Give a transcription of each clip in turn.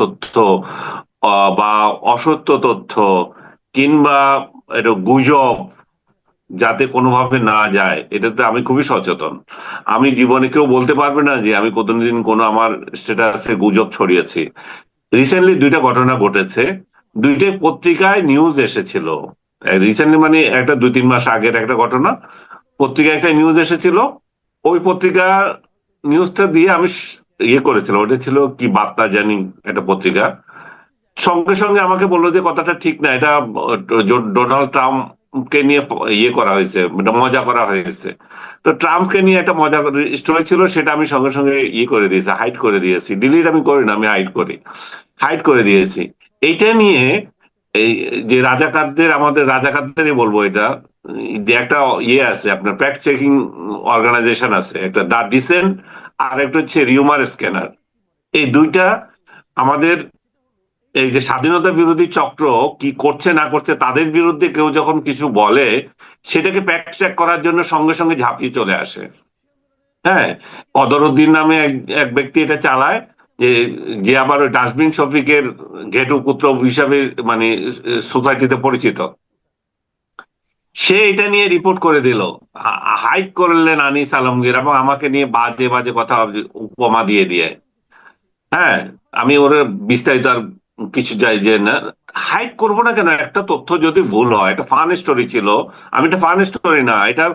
তথ্য বা অসত্য তথ্য কিংবা এটা গুজব যাতে কোনোভাবে না যায়, এটাতে আমি খুবই সচেতন। আমি জীবনে, কেউ বলতে পারবে না যে আমি কোনদিন কোনো আমার স্ট্যাটাসে গুজব ছড়িয়েছি। রিসেন্টলি দুইটা ঘটনা ঘটেছে, দুইটাই পত্রিকায় নিউজ এসেছিল। রিসেন্টলি মানে একটা 2-3 মাস আগের একটা ঘটনা, পত্রিকায় একটা নিউজ এসেছিল। ওই পত্রিকা নিউজটা দিয়ে আমি ইয়ে করেছিলাম, ওটা ছিল কি বার্তা জানি, একটা পত্রিকা। সঙ্গে সঙ্গে আমাকে বললো যে কথাটা ঠিক না, এটা ডোনাল্ড ট্রাম্পকে নিয়ে ইয়ে করা হয়েছে, এটা মজা করা হয়েছে। তো ট্রাম্পকে নিয়ে একটা মজা স্টোরি ছিল, সেটা আমি সঙ্গে সঙ্গে ইয়ে করে দিয়েছি, হাইড করে দিয়েছি। ডিলিট আমি করি না, আমি হাইড করি, হাইড করে দিয়েছি। এইটা নিয়ে এই যে রাজাকারদের, আমাদের রাজাকারদেরই বলবো এটা, যে একটা ইয়ে আছে আপনার ফ্যাক্ট চেকিং অর্গানাইজেশন আছে, একটা দা ডিসেন্ট আর একটা হচ্ছে রিউমার স্ক্যানার। এই দুইটা আমাদের এই যে স্বাধীনতা বিরোধী চক্র কি করছে না করছে, তাদের বিরুদ্ধে কেউ যখন কিছু বলে, সেটাকে ফ্যাক্ট চেক করার জন্য সঙ্গে সঙ্গে ঝাঁপিয়ে চলে আসে। হ্যাঁ, কদরউদ্দিন নামে এক এক ব্যক্তি এটা চালায়, যে যে আবার ওই ডাস্টবিন শফিকের ঘেটু পুত্র হিসাবে মানে সোসাইটিতে পরিচিত। সে এটা নিয়ে রিপোর্ট করে দিল, হাইড করলেন আনিস আলমগীর, এবং আমাকে নিয়ে বাজে বাজে কথা উপমা দিয়ে দিয়ে। হ্যাঁ, আমি ওর বিস্তারিত আর কিছু যাই যে না, হাইড করবো না কেন? একটা তথ্য যদি ভুল হয়, একটা ফান স্টোরি ছিল, আমি এটা ফান স্টোরি না, এটা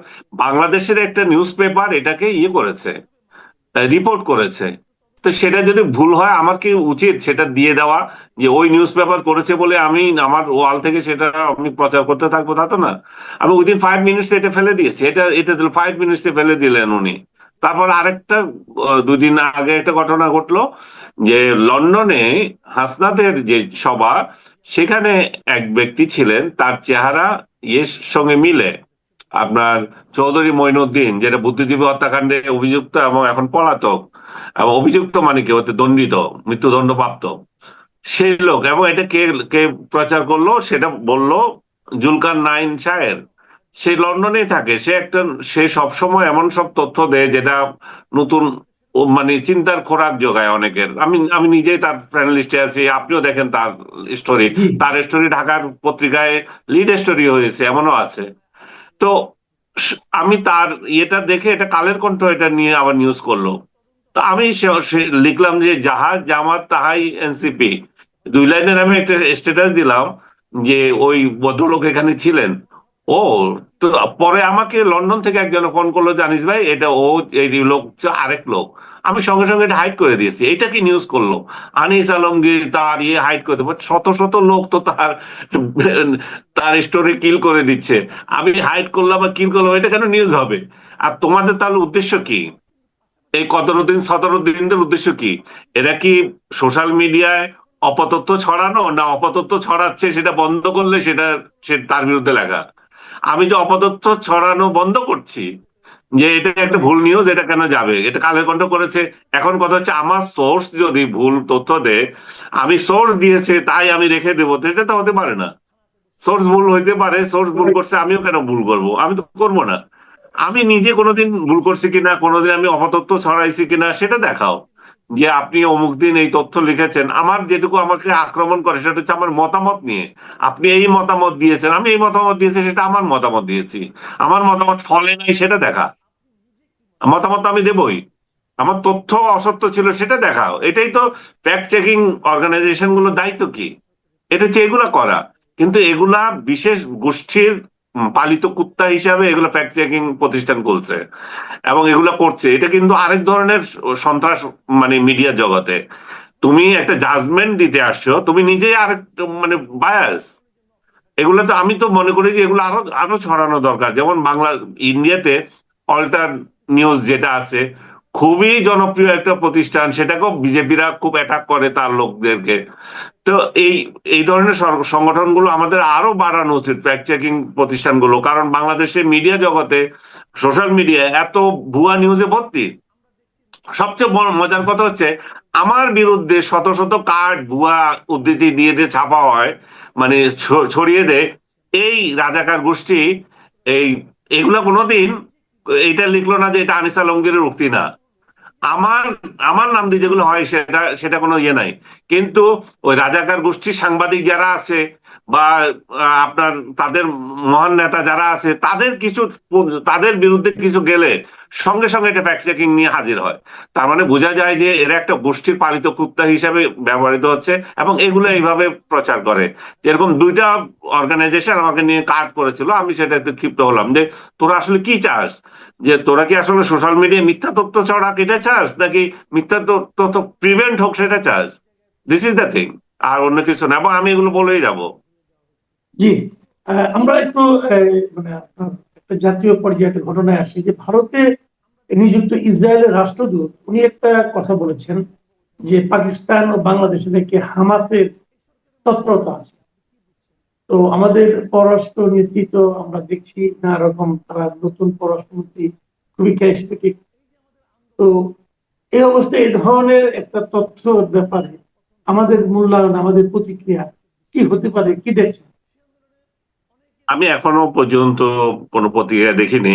বাংলাদেশের একটা নিউজ পেপার এটাকে ইয়ে করেছে, রিপোর্ট করেছে। তো সেটা যদি ভুল হয়, আমার কি উচিত সেটা দিয়ে দেওয়া, যে ওই নিউজ পেপার করেছে বলে আমি আমার ওয়াল থেকে সেটা আমি প্রচার করতে থাকবো? তা তো না। আমি উইদিন 5 মিনিটস এটা ফেলে দিয়েছি, এটা এটা 5 মিনিটসে ফেলে দিলেন উনি। তারপর আরেকটা 2 দিন আগে একটা ঘটনা ঘটলো, যে লন্ডনে হাসনাতের যে সভা, সেখানে এক ব্যক্তি ছিলেন, তার চেহারা ইয়ের সঙ্গে মিলে, আপনার চৌধুরী মঈনুদ্দিন, যেটা বুদ্ধিজীবী হত্যাকাণ্ডে অভিযুক্ত এবং এখন পলাতক, এবং অভিযুক্ত মানে কি, হতে দণ্ডিত, মৃত্যুদণ্ড প্রাপ্ত সেই লোক। এবং এটা কে কে প্রচার করলো সেটা বললো জুলকার নাইন শাহের। সে লন্ডনেই থাকে, সে সবসময় এমন সব তথ্য দেয় যেটা নতুন মানে চিন্তার খোরাক যোগায় অনেকের। আমি আমি নিজেই তার ফ্রেন্ড লিস্টে আছি, আপনিও দেখেন তার স্টোরি। জি। তার স্টোরি ঢাকার পত্রিকায় লিড স্টোরি হয়েছে, এমনও আছে। তো আমি তার ইয়েটা দেখে, এটা কালের কণ্ঠ এটা নিয়ে আবার নিউজ করলো। তো আমি লিখলাম যে যাহা জামাত তাহাই এনসিপি, 2 লাইনের আমি একটা স্ট্যাটাস দিলাম যে ওই ভদ্রলোক এখানে ছিলেন। ও, তো পরে আমাকে লন্ডন থেকে একজন ফোন করলো, জানিস ভাই এটা ও, এই লোক হচ্ছে আরেক লোক। আমি সঙ্গে সঙ্গে এটা হাইড করে দিয়েছি। এটা কি নিউজ করলো? আনিস আলমগীর তার ইয়ে হাইড করে দেবো, শত শত লোক তো তার তার স্টোরি কিল করে দিচ্ছে। আমি হাইড করলাম বা কিল করলাম, এটা কেন নিউজ হবে? আর তোমাদের তাহলে উদ্দেশ্য কি? এই 17 দিনদের উদ্দেশ্য কি? এরা কি সোশ্যাল মিডিয়ায় অপতথ্য ছড়ানো, না অপতথ্য ছড়াচ্ছে সেটা বন্ধ করলে সেটা সে তার বিরুদ্ধে লেখা? আমি যে অপতথ্য ছড়ানো বন্ধ করছি, যে এটা একটা ভুল নিউজ, এটা কেন যাবে? এটা কালের কণ্ঠ করেছে। এখন কথা হচ্ছে, আমার সোর্স যদি ভুল তথ্য দেয়, আমি সোর্স দিয়েছে তাই আমি রেখে দেবো, তো এটা তো হতে পারে না। সোর্স ভুল হইতে পারে, সোর্স ভুল করছে, আমিও কেন ভুল করব? আমি তো করবো না। আমি নিজে কোনোদিন ভুল করছি কিনা, কোনোদিন আমি অপতথ্য ছড়াইছি কিনা সেটা দেখাও। যে আপনি অমুক দিন এই তথ্য লিখেছেন, আমার যেটুকু আমাকে আক্রমণ করে সেটা হচ্ছে আমার মতামত নিয়ে। আপনি এই মতামত দিয়েছেন, আমি এই মতামত দিয়েছি, সেটা আমার মতামত দিয়েছি। আমার মতামত ফলে নাই সেটা দেখা, মতামত আমি দেবই। আমার তথ্য অসত্য ছিল সেটা দেখাও। এটাই তো ফ্যাক্ট চেকিং অর্গানাইজেশন গুলোর দায়িত্ব। কি এটা হচ্ছে এগুলা করা। কিন্তু এগুলা বিশেষ গোষ্ঠীর পালিত কুত্তা হিসাবে এগুলো ফ্যাক্ট চেকিং প্রতিষ্ঠান করছে এবং এগুলা করছে। এটা কিন্তু আরেক ধরনের সন্ত্রাস, মানে মিডিয়া জগতে তুমি একটা জাজমেন্ট দিতে আসছো, তুমি নিজেই আরেক মানে বায়াস। এগুলো তো, আমি তো মনে করি যে এগুলো আরো আরো ছড়ানো দরকার। যেমন বাংলা, ইন্ডিয়াতে অল্টার নিউজ যেটা আছে, খুবই জনপ্রিয় একটা প্রতিষ্ঠান, সেটাকেও বিজেপিরা খুব অ্যাটাক করে তার লোকদেরকে। তো এই এই ধরনের সংগঠনগুলো আমাদের আরো বাড়ানো উচিত, ফ্যাক্ট চেকিং প্রতিষ্ঠানগুলো। কারণ বাংলাদেশের মিডিয়া জগতে, সোশ্যাল মিডিয়া এত ভুয়া নিউজে ভর্তি। সবচেয়ে বড় মজার কথা হচ্ছে, আমার বিরুদ্ধে শত শত কার্ড ভুয়া উদ্ধৃতি দিয়ে দিয়ে ছাপা হয়, মানে ছড়িয়ে দেয় এই রাজাকার গোষ্ঠী। এই এগুলা কোনোদিন এইটা লিখলো না যে এটা আনিস আলমগীরের উক্তি না। আমার আমার নাম দিয়ে যেগুলো হয় সেটা সেটা কোনো ইয়ে নাই, কিন্তু ওই রাজাকার গোষ্ঠীর সাংবাদিক যারা আছে বা আপনার তাদের মহান নেতা যারা আছে তাদের কিছু, তাদের বিরুদ্ধে কিছু গেলে সঙ্গে সঙ্গে এটা ফ্যাক্ট চেকিং নিয়ে হাজির হয়। তার মানে বোঝা যায় যে এরা একটা গোষ্ঠীর পালিত কুত্তা হিসেবে ব্যবহৃত হচ্ছে, এবং এগুলো এইভাবে প্রচার করে। যেরকম দুইটা অর্গানাইজেশন আমাকে নিয়ে কাট করেছিল, আমি সেটাতে ক্ষিপ্ত হলাম যে তোরা আসলে কি চাস, যে তোরা কি আসলে সোশ্যাল মিডিয়ায় মিথ্যা তথ্য ছড়াক এটা চাস, নাকি মিথ্যা তথ্য প্রিভেন্ট হোক সেটা চাস? দিস ইজ দ্য থিং, আর অন্য কিছু না, এবং আমি এগুলো বলেই যাব। জি। আমরা একটু মানে আপনার একটা জাতীয় পর্যায়ে একটা ঘটনায় আসি যে ভারতে নিযুক্ত ইসরায়েলের রাষ্ট্রদূত উনি একটা কথা বলেছেন যে পাকিস্তান ও বাংলাদেশে নাকি হামাসের তৎপরতা আছে। তো আমাদের পররাষ্ট্র নীতি তো আমরা দেখছি না রকম, তারা নতুন পররাষ্ট্রমন্ত্রী খুবই ক্যারিসমেটিক। তো এই অবস্থায় এই ধরনের একটা তথ্যর ব্যাপারে আমাদের মূল্যায়ন, আমাদের প্রতিক্রিয়া কি হতে পারে, কি দেখছেন? আমি এখনো পর্যন্ত কোনো প্রতিক্রিয়া দেখিনি।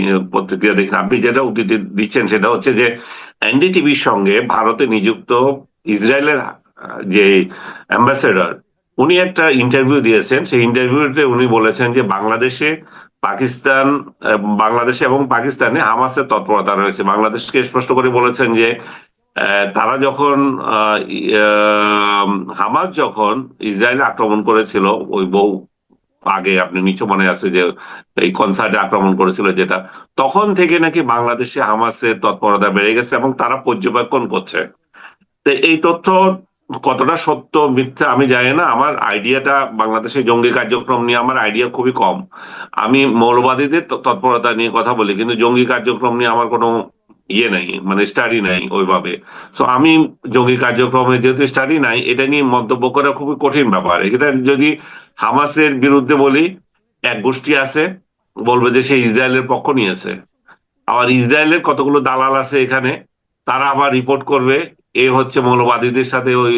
আপনি যেটা উদ্ধৃতি দিচ্ছেন সেটা হচ্ছে যে এনডিটিভির সঙ্গে ভারতে নিযুক্ত ইসরায়েলের যে অ্যাম্বাসেডর, উনি একটা ইন্টারভিউ দিয়েছেন। সেই ইন্টারভিউতে উনি বলেছেন যে পাকিস্তান বাংলাদেশে এবং পাকিস্তানে হামাসের তৎপরতা রয়েছে। বাংলাদেশকে স্পষ্ট করে বলেছেন যে তারা যখন হামাস যখন ইসরায়েল আক্রমণ করেছিল, ওই বহু আগে, আপনি নিশ্চয় মনে আছে যে এই কনসার্টে আক্রমণ করেছিল যেটা, তখন থেকে নাকি বাংলাদেশে হামাসের তৎপরতা বেড়ে গেছে এবং তারা পর্যবেক্ষণ করছে। তো এই তথ্য কতটা সত্য মিথ্যা আমি জানি না। আমার আইডিয়াটা বাংলাদেশে জঙ্গি কার্যক্রম নিয়ে আমার আইডিয়া খুবই কম। আমি মৌলবাদীদের তৎপরতা নিয়ে কথা বলি, কিন্তু জঙ্গি কার্যক্রম নিয়ে আমার কোনো ইয়ে নাই, মানে স্টাডি নাই ওইভাবে। সো আমি জঙ্গি কার্যক্রমে যেহেতু স্টাডি নাই, এটা নিয়ে মন্তব্য করা খুবই কঠিন ব্যাপার। এটা যদি হামাসের বিরুদ্ধে বলি, এক গোষ্ঠী আছে বলবে যে সে ইসরায়েলের পক্ষ নিয়েছে, আবার ইসরায়েলের কতগুলো দালাল আছে এখানে, তারা আবার রিপোর্ট করবে এ হচ্ছে মৌলবাদীদের সাথে ওই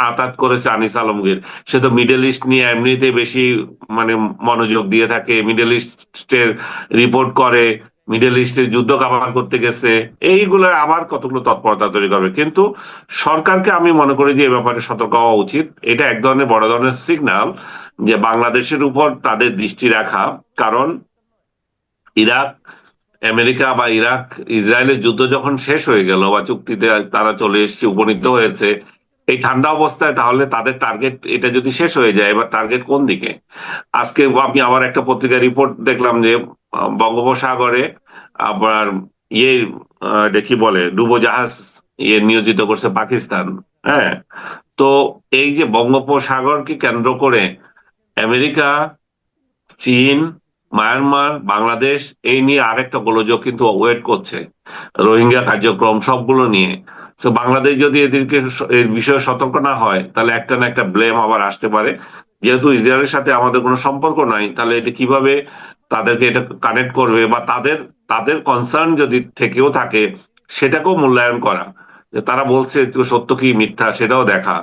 আতাত করেছে আনিস আলমগীর। সে তো মিডল ইস্ট নিয়ে এমনিতে বেশি মানে মনোযোগ দিয়ে থাকে, মিডল ইস্টের রিপোর্ট করে, মিডল ইস্টের যুদ্ধ কাভার করতে গেছে, এইগুলো আবার কতগুলো তৎপরতা তৈরি করবে। কিন্তু সরকারকে আমি মনে করি যে এ ব্যাপারে সতর্ক হওয়া উচিত। এটা এক ধরনের বড় ধরনের সিগন্যাল যে বাংলাদেশের উপর তাদের দৃষ্টি রাখা। কারণ ইরাক, আমেরিকা বা ইরাক ইসরায়েলের যুদ্ধ যখন শেষ হয়ে গেল বা চুক্তিতে তারা চলে এসেছে, উপনীত হয়েছে এই ঠান্ডা অবস্থায়, তাহলে তাদের টার্গেট এটা যদি শেষ হয়ে যায়, এবার টার্গেট কোন দিকে? আজকে আমি আবার একটা পত্রিকা রিপোর্ট দেখলাম যে বঙ্গোপসাগরে আবার ইয়ে এটা কি বলে ডুবোজাহাজ নিয়োজিত করছে পাকিস্তান। হ্যাঁ, তো এই যে বঙ্গোপসাগরকে কেন্দ্র করে আমেরিকা, চীন, মায়ানমার, বাংলাদেশ এই নিয়ে আরেকটা গোলযোগ কিন্তু ওয়েট করছে, রোহিঙ্গা কার্যক্রম সবগুলো নিয়ে। তো বাংলাদেশ যদি এদেরকে এই বিষয়ে সতর্ক না হয়, তাহলে একটা না একটা ব্লেম আবার আসতে পারে। যেহেতু ইসরায়েলের সাথে আমাদের কোনো সম্পর্ক নাই, তাহলে এটা কিভাবে তাদেরকে এটা কানেক্ট করবে, বা তাদের তাদের কনসার্ন যদি থেকেও থাকে সেটাকেও মূল্যায়ন করা, যে তারা বলছে যে সত্য কি মিথ্যা সেটাও দেখা।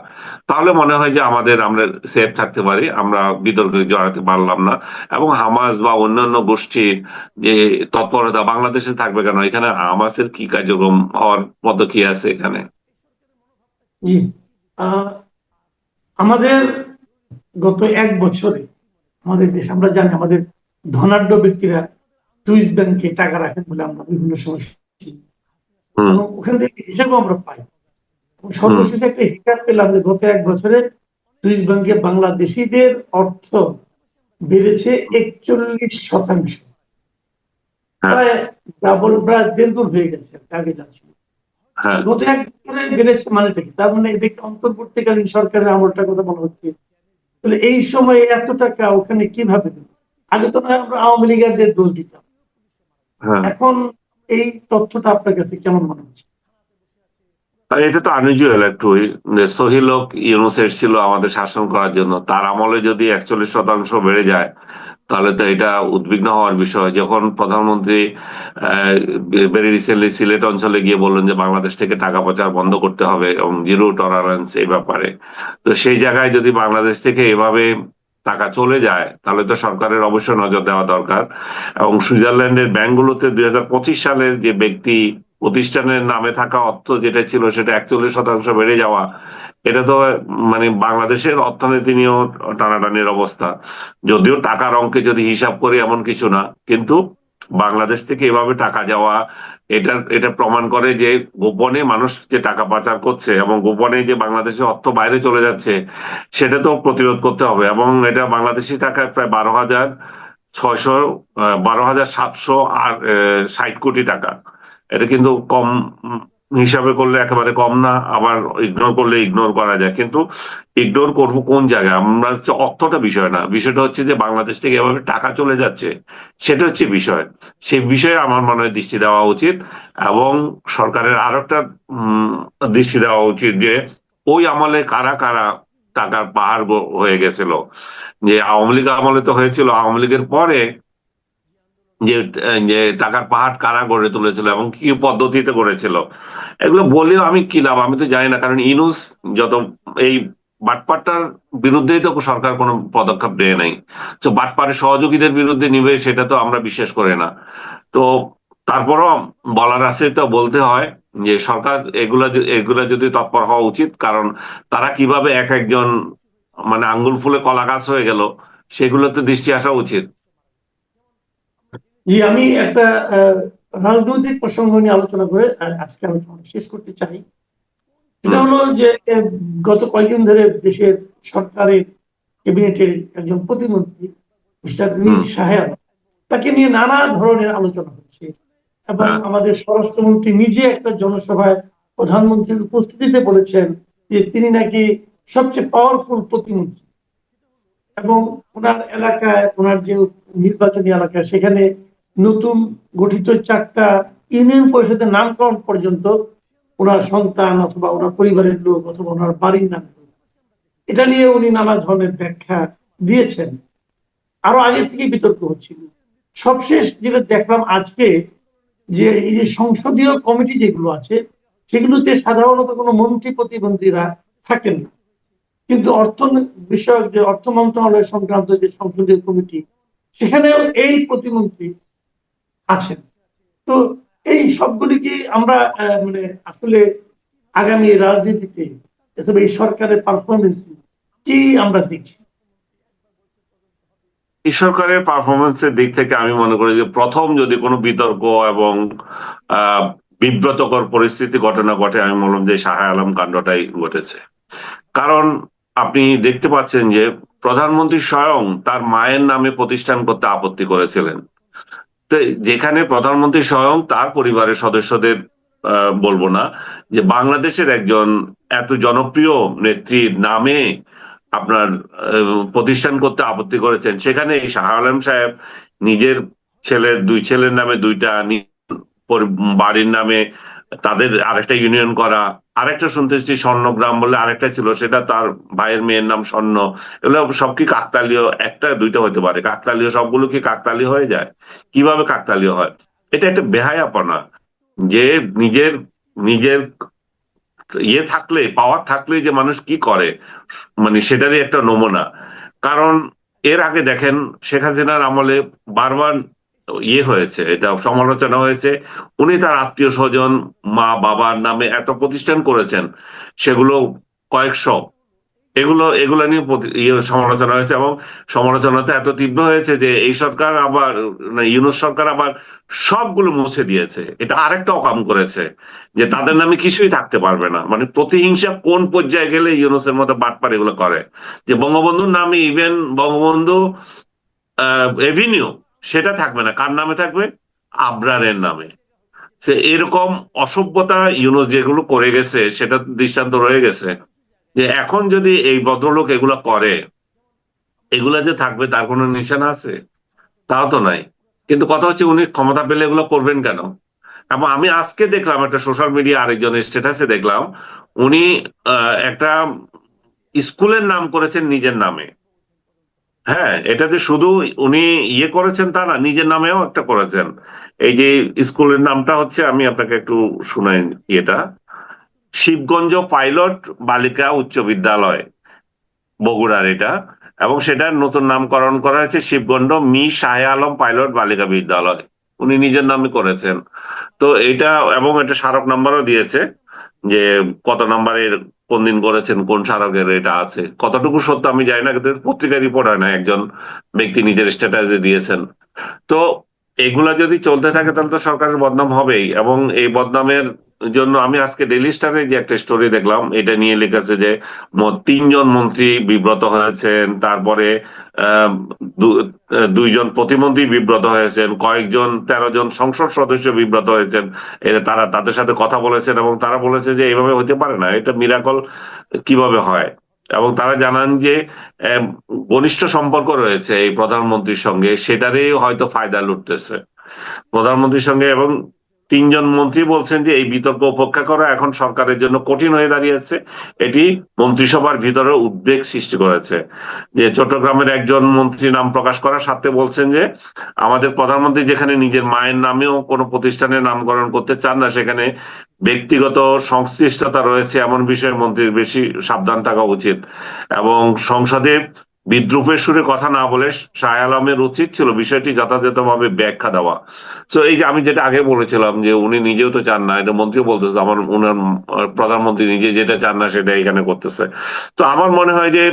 তাহলে মনে হয় যে আমরা সেফ থাকতে পারি, আমরা বিতর্কে জড়াতে পারলাম না। এবং হামাস বা অন্যান্য গোষ্ঠীর যে তৎপরতা বাংলাদেশে থাকবে কেন? এখানে হামাসের কি কার্যক্রম হওয়ার মতো কি আছে এখানে? জি। আহ, আমাদের গত এক বছরে আমাদের দেশ, আমরা জানি আমাদের ধনাঢ্য ব্যক্তিরা সুইস ব্যাংকে টাকা রাখেন বলে আমরা বিভিন্ন সময় শুনছি। হুম। এবং ওখান থেকে হিসাবও আমরা পাই। এবং হুম। সর্বশেষ একটা হিসাব পেলাম যে গত এক বছরে সুইস ব্যাংকে বাংলাদেশিদের অর্থ বেড়েছে 41%। হ্যাঁ। প্রায় ডাবল, প্রায় দেড়গুণ হয়ে গেছে আগে যা ছিল। হ্যাঁ। গত এক বছরে বেড়েছে মানেটা কি? তার মানে এটা অন্তর্বর্তীকালীন সরকারের আমলটার কথা বলা হচ্ছে। তাহলে এই সময়ে এত টাকা ওখানে কিভাবে দিল? আগে তো নয় আমরা আওয়ামী লীগারদের দোষ দিতাম, হ্যাঁ। এখন এই তথ্যটা আপনার কাছে কেমন মনে হচ্ছে? আর এটা তো আনইউজুয়াল একটু। সহিলোক ইউনূস এসেছিল আমাদের শাসন করার জন্য, তার আমলে যদি 41% বেড়ে যায়, তাহলে তো এটা উদ্বিগ্ন হওয়ার বিষয়। যখন প্রধানমন্ত্রী ভেরি রিসেন্টলি সিলেট অঞ্চলে গিয়ে বললেন যে বাংলাদেশ থেকে টাকা পাচার বন্ধ করতে হবে এবং জিরো টলারেন্স এই ব্যাপারে, তো সেই জায়গায় যদি বাংলাদেশ থেকে এভাবে টাকা চলে যায়, তাহলে তো সরকারের অবশ্যই নজর দেওয়া দরকার। এবং সুইজারল্যান্ডের ব্যাংকগুলোতে 2025 সালের যে ব্যক্তি প্রতিষ্ঠানের নামে থাকা অর্থ যেটা ছিল সেটা 41% বেড়ে যাওয়া, এটা তো মানে বাংলাদেশের অর্থনীতি নিয়েও টানাটানির অবস্থা। যদিও টাকার অঙ্কে যদি হিসাব করি এমন কিছু না, কিন্তু বাংলাদেশ থেকে এভাবে টাকা যাওয়া, এটা প্রমাণ করে যে গোপনে মানুষ যে টাকা পাচার করছে এবং গোপনে যে বাংলাদেশের অর্থ বাইরে চলে যাচ্ছে, সেটা তো প্রতিরোধ করতে হবে। এবং এটা বাংলাদেশি টাকায় প্রায় 12,600 12,760 কোটি টাকা। এটা কিন্তু কম হিসাবে করলে একেবারে কম না, আবার ইগনোর করলে ইগনোর করা যায়, কিন্তু ইগনোর করবো কোন জায়গায়? আমরা হচ্ছে অর্থটা বিষয় না, বিষয়টা হচ্ছে যে বাংলাদেশ থেকে এভাবে টাকা চলে যাচ্ছে, সেটা হচ্ছে বিষয়। সেই বিষয়ে আমার মনে হয় দৃষ্টি দেওয়া উচিত। এবং সরকারের আরো একটা দৃষ্টি দেওয়া উচিত যে ওই আমলে কারা কারা টাকার পাহাড় হয়ে গেছিল। যে আওয়ামী লীগ আমলে তো হয়েছিল, আওয়ামী লীগের পরে যে যে টাকার পাহাড় কারা গড়ে তুলেছিল এবং কি পদ্ধতিতে গড়েছিল, এগুলো বলেও আমি কি লাভ? আমি তো জানি না, কারণ ইনুস যত এই বাটপারটার বিরুদ্ধেই তো সরকার কোনো পদক্ষেপ নেয় নাই। তো বাটপারের সহযোগীদের বিরুদ্ধে নিবে সেটা তো আমরা বিশ্বাস করি না। তো তারপরও বলার আছে, তো বলতে হয় যে সরকার এগুলা যদি তৎপর হওয়া উচিত, কারণ তারা কিভাবে এক একজন মানে আঙ্গুল ফুলে কলা গাছ হয়ে গেল, সেগুলোতে দৃষ্টি আসা উচিত। জি, আমি একটা আহ, রাজনৈতিক প্রসঙ্গ নিয়ে আলোচনা করে আজকে আলোচনা শেষ করতে চাই। সেটা হুম। হলো যে গত কয়েকদিন ধরে দেশের সরকারের ক্যাবিনেটের একজন প্রতিমন্ত্রী মিস্টার মীর হুম। সাহেব, তাকে নিয়ে নানা ধরনের আলোচনা হচ্ছে এবং হ্যাঁ। আমাদের স্বরাষ্ট্রমন্ত্রী নিজে একটা জনসভায় প্রধানমন্ত্রীর উপস্থিতিতে বলেছেন যে তিনি নাকি সবচেয়ে পাওয়ারফুল প্রতিমন্ত্রী এবং ওনার এলাকায়, ওনার যে নির্বাচনী এলাকা, সেখানে নতুন গঠিত 4টা ইউনিয়ন পরিষদের নামকরণ পর্যন্ত ওনার সন্তান অথবা ওনার পরিবারের লোক অথবা ওনার বাড়ির নাম। এটা নিয়ে উনি নানা ধরনের ব্যাখ্যা দিয়েছেন। আরো আগে থেকে বিতর্ক হচ্ছিল। সবশেষ যেটা দেখলাম আজকে, যে এই যে সংসদীয় কমিটি যেগুলো আছে, সেগুলোতে সাধারণত কোনো মন্ত্রী প্রতিমন্ত্রীরা থাকেন না, কিন্তু অর্থ বিষয়ক যে অর্থ মন্ত্রণালয় সংক্রান্ত যে সংসদীয় কমিটি, সেখানেও এই প্রতিমন্ত্রী আছেন। তো এই সবগুলি কি আমরা মানে আসলে আগামী রাজনীতিতে অথবা এই সরকারের পারফরমেন্স কি আমরা দেখছি? এই সরকারের পারফরমেন্সের দিক থেকে আমি মনে করি যে প্রথম যদি কোনো বিতর্ক এবং আহ বিব্রতকর পরিস্থিতি ঘটনা ঘটে, আমি বললাম যে শাহ আলম কাণ্ডটাই ঘটেছে। কারণ আপনি দেখতে পাচ্ছেন যে প্রধানমন্ত্রী স্বয়ং তার মায়ের নামে প্রতিষ্ঠান করতে আপত্তি করেছিলেন। তো যেখানে প্রধানমন্ত্রী স্বয়ং তার পরিবারের সদস্যদের বলবো না, যে বাংলাদেশের একজন এত জনপ্রিয় নেত্রীর নামে আপনার প্রতিষ্ঠান করতে আপত্তি করেছেন, সেখানে এই শাহ আলম সাহেব নিজের দুই ছেলের নামে দুইটা, বাড়ির নামে তাদের আরেকটা ইউনিয়ন করা, আরেকটা শুনতেছি স্বর্ণগ্রাম বলে আরেকটা ছিল, সেটা তার ভাইয়ের মেয়ের নাম স্বর্ণ। এগুলো সব কি কাকতালীয়? একটা দুইটা হতে পারে কাকতালীয়, সবগুলো কি কাকতালীয় হয়ে যায়? কিভাবে কাকতালীয় হয়? এটা একটা বেহায়াপনা। যে নিজের নিজের ইয়ে থাকলে, পাওয়ার থাকলে যে মানুষ কি করে, মানে সেটারই একটা নমুনা। কারণ এর আগে দেখেন শেখ হাসিনার আমলে বারবার ইয়ে হয়েছে, এটা সমালোচনা হয়েছে, উনি তার আত্মীয় স্বজন, মা বাবার নামে এত প্রতিষ্ঠান করেছেন, সেগুলো কয়েকশো, এগুলো এগুলো নিয়ে সমালোচনা হয়েছে। এবং সমালোচনাটা এত তীব্র হয়েছে যে এই সরকার আবার, না, ইউনূস সরকার আবার সবগুলো মুছে দিয়েছে। এটা আরেকটা অকাম করেছে, যে তাদের নামে কিছুই থাকতে পারবে না। মানে প্রতিহিংসা কোন পর্যায়ে গেলে ইউনূসের মতো বাটপার এগুলো করে, যে বঙ্গবন্ধুর নামে ইভেন বঙ্গবন্ধু এভিনিউ, সেটা থাকবে না, কার নামে থাকবে? আবরারের নামে। সে এরকম অসভ্যতা ইউনূস যেগুলো করে গেছে, সেটা দৃষ্টান্ত রয়ে গেছে। যে এখন যদি এই ভদ্রলোক এগুলা করে, এগুলা যে থাকবে তার কোনো নিশানা আছে? তাও তো নাই। কিন্তু কথা হচ্ছে উনি ক্ষমতা পেলে এগুলো করবেন কেন? এবং আমি আজকে দেখলাম একটা সোশ্যাল মিডিয়া আরেকজনের স্ট্যাটাসে দেখলাম, উনি একটা স্কুলের নাম করেছেন নিজের নামে। হ্যাঁ, এটাতে শুধু উনি ইয়ে করেছেন তা না, নিজের নামেও একটা করেছেন। এই যে স্কুলের নামটা হচ্ছে, আমি আপনাকে একটু শুনাই ইয়েটা, শিবগঞ্জ পাইলট বালিকা উচ্চ বিদ্যালয়, বগুড়ার এটা। এবং সেটার নতুন নামকরণ করা হয়েছে শিবগঞ্জ মি শাহে আলম পাইলট বালিকা বিদ্যালয়। উনি নিজের নামে করেছেন। তো এটা এবং একটা স্মারক নাম্বারও দিয়েছে যে কত নাম্বারের কোন দিন করেছেন, কোন স্মারকের এটা আছে। কতটুকু সত্য আমি জানি না, কিন্তু পত্রিকায় রিপোর্ট হয় না, একজন ব্যক্তি নিজের স্ট্যাটাসে দিয়েছেন। তো এগুলা যদি চলতে থাকে তাহলে তো সরকারের বদনাম হবেই, এবং এই বদনামের জন্য আমি আজকে ডেইলি স্টারে যে একটা স্টোরি দেখলাম, এটা নিয়ে লিখেছে যে তিনজন মন্ত্রী বিব্রত হয়েছেন, তারপরে আহ, দুইজন প্রতিমন্ত্রী বিব্রত হয়েছেন, কয়েকজন 13 জন সংসদ সদস্য বিব্রত হয়েছেন। এটা তারা তাদের সাথে কথা বলেছেন এবং তারা বলেছে যে এইভাবে হতে পারে না, এটা মিরাকল কিভাবে হয়। এবং তারা জানান যে আহ, ঘনিষ্ঠ সম্পর্ক রয়েছে এই প্রধানমন্ত্রীর সঙ্গে, সেটারই হয়তো ফায়দা লুটতেছে প্রধানমন্ত্রীর সঙ্গে। এবং তিনজন মন্ত্রী বলছেন যে এই বিতর্ক উপেক্ষা করা এখন সরকারের জন্য কঠিন হয়ে দাঁড়িয়েছে। এটি মন্ত্রিসভার ভিতরে উদ্বেগ সৃষ্টি করেছে। যে চট্টগ্রামের একজন মন্ত্রী নাম প্রকাশ করার সাথে বলছেন যে আমাদের প্রধানমন্ত্রী যেখানে নিজের মায়ের নামেও কোনো প্রতিষ্ঠানের নামকরণ করতে চান না, সেখানে ব্যক্তিগত সংশ্লিষ্টতা রয়েছে এমন বিষয়ে মন্ত্রীর বেশি সাবধান থাকা উচিত। এবং সংসদে বিদ্রুপের সুরে কথা না বলে শাহ আলমের উচিত ছিল বিষয়টি যথাযথভাবে ব্যাখ্যা দেওয়া। তো এই যে আমি যেটা আগে বলেছিলাম যে উনি নিজেও তো চান না, এটা মন্ত্রীও বলতেছে, আমার উনার প্রধানমন্ত্রী নিজে যেটা চান না সেটা এখানে করতেছে। তো আমার মনে হয় যে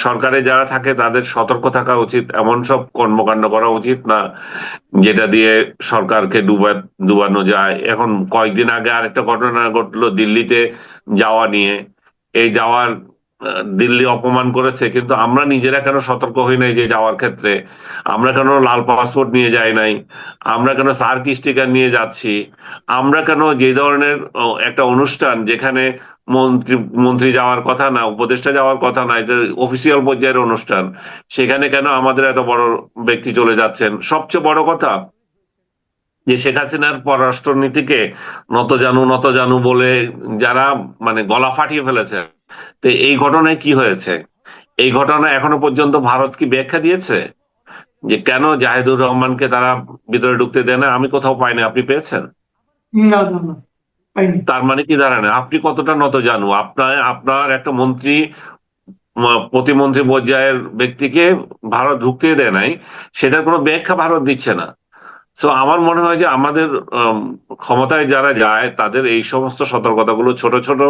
সরকারে যারা থাকে তাদের সতর্ক থাকা উচিত, এমন সব কর্মকাণ্ড করা উচিত না যেটা দিয়ে সরকারকে ডুবানো যায়। এখন কয়েকদিন আগে আরেকটা ঘটনা ঘটলো দিল্লিতে যাওয়া নিয়ে। এই যাওয়ার দিল্লি অপমান করেছে, কিন্তু আমরা নিজেরা কেন সতর্ক হই নাই যে যাওয়ার ক্ষেত্রে আমরা কেন লাল পাসপোর্ট নিয়ে যাই নাই, আমরা কেন সার্ক স্টিকার নিয়ে যাচ্ছি, আমরা কেন যে ধরনের একটা অনুষ্ঠান যেখানে মন্ত্রী মন্ত্রী যাওয়ার কথা না, উপদেষ্টা যাওয়ার কথা না, এটা অফিসিয়াল পর্যায়ের অনুষ্ঠান, সেখানে কেন আমাদের এত বড় ব্যক্তি চলে যাচ্ছেন। সবচেয়ে বড় কথা যে শেখ হাসিনার পররাষ্ট্র নীতিকে নত জানু বলে যারা মানে গলা ফাটিয়ে ফেলেছে। তো এই ঘটনায় কি হয়েছে, এই ঘটনা এখনো পর্যন্ত ভারত কি ব্যাখ্যা দিয়েছে যে কেন জাহিদুর রহমানকে তারা ভিতরে ঢুকতে দেয় না? আমি কোথাও পাইনি, আপনি পেয়েছেন? না না না, পাইনি। তার মানে কি দাঁড়ায়, আপনি কতটা নত জানু, আপনার আপনার একটা মন্ত্রী প্রতিমন্ত্রী পর্যায়ের ব্যক্তিকে ভারত ঢুকতে দেয় নাই, সেটার কোনো ব্যাখ্যা ভারত দিচ্ছে না। তো আমার মনে হয় যে আমাদের ক্ষমতায় যারা যায় তাদের এই সমস্ত সতর্কতাগুলো, ছোট ছোট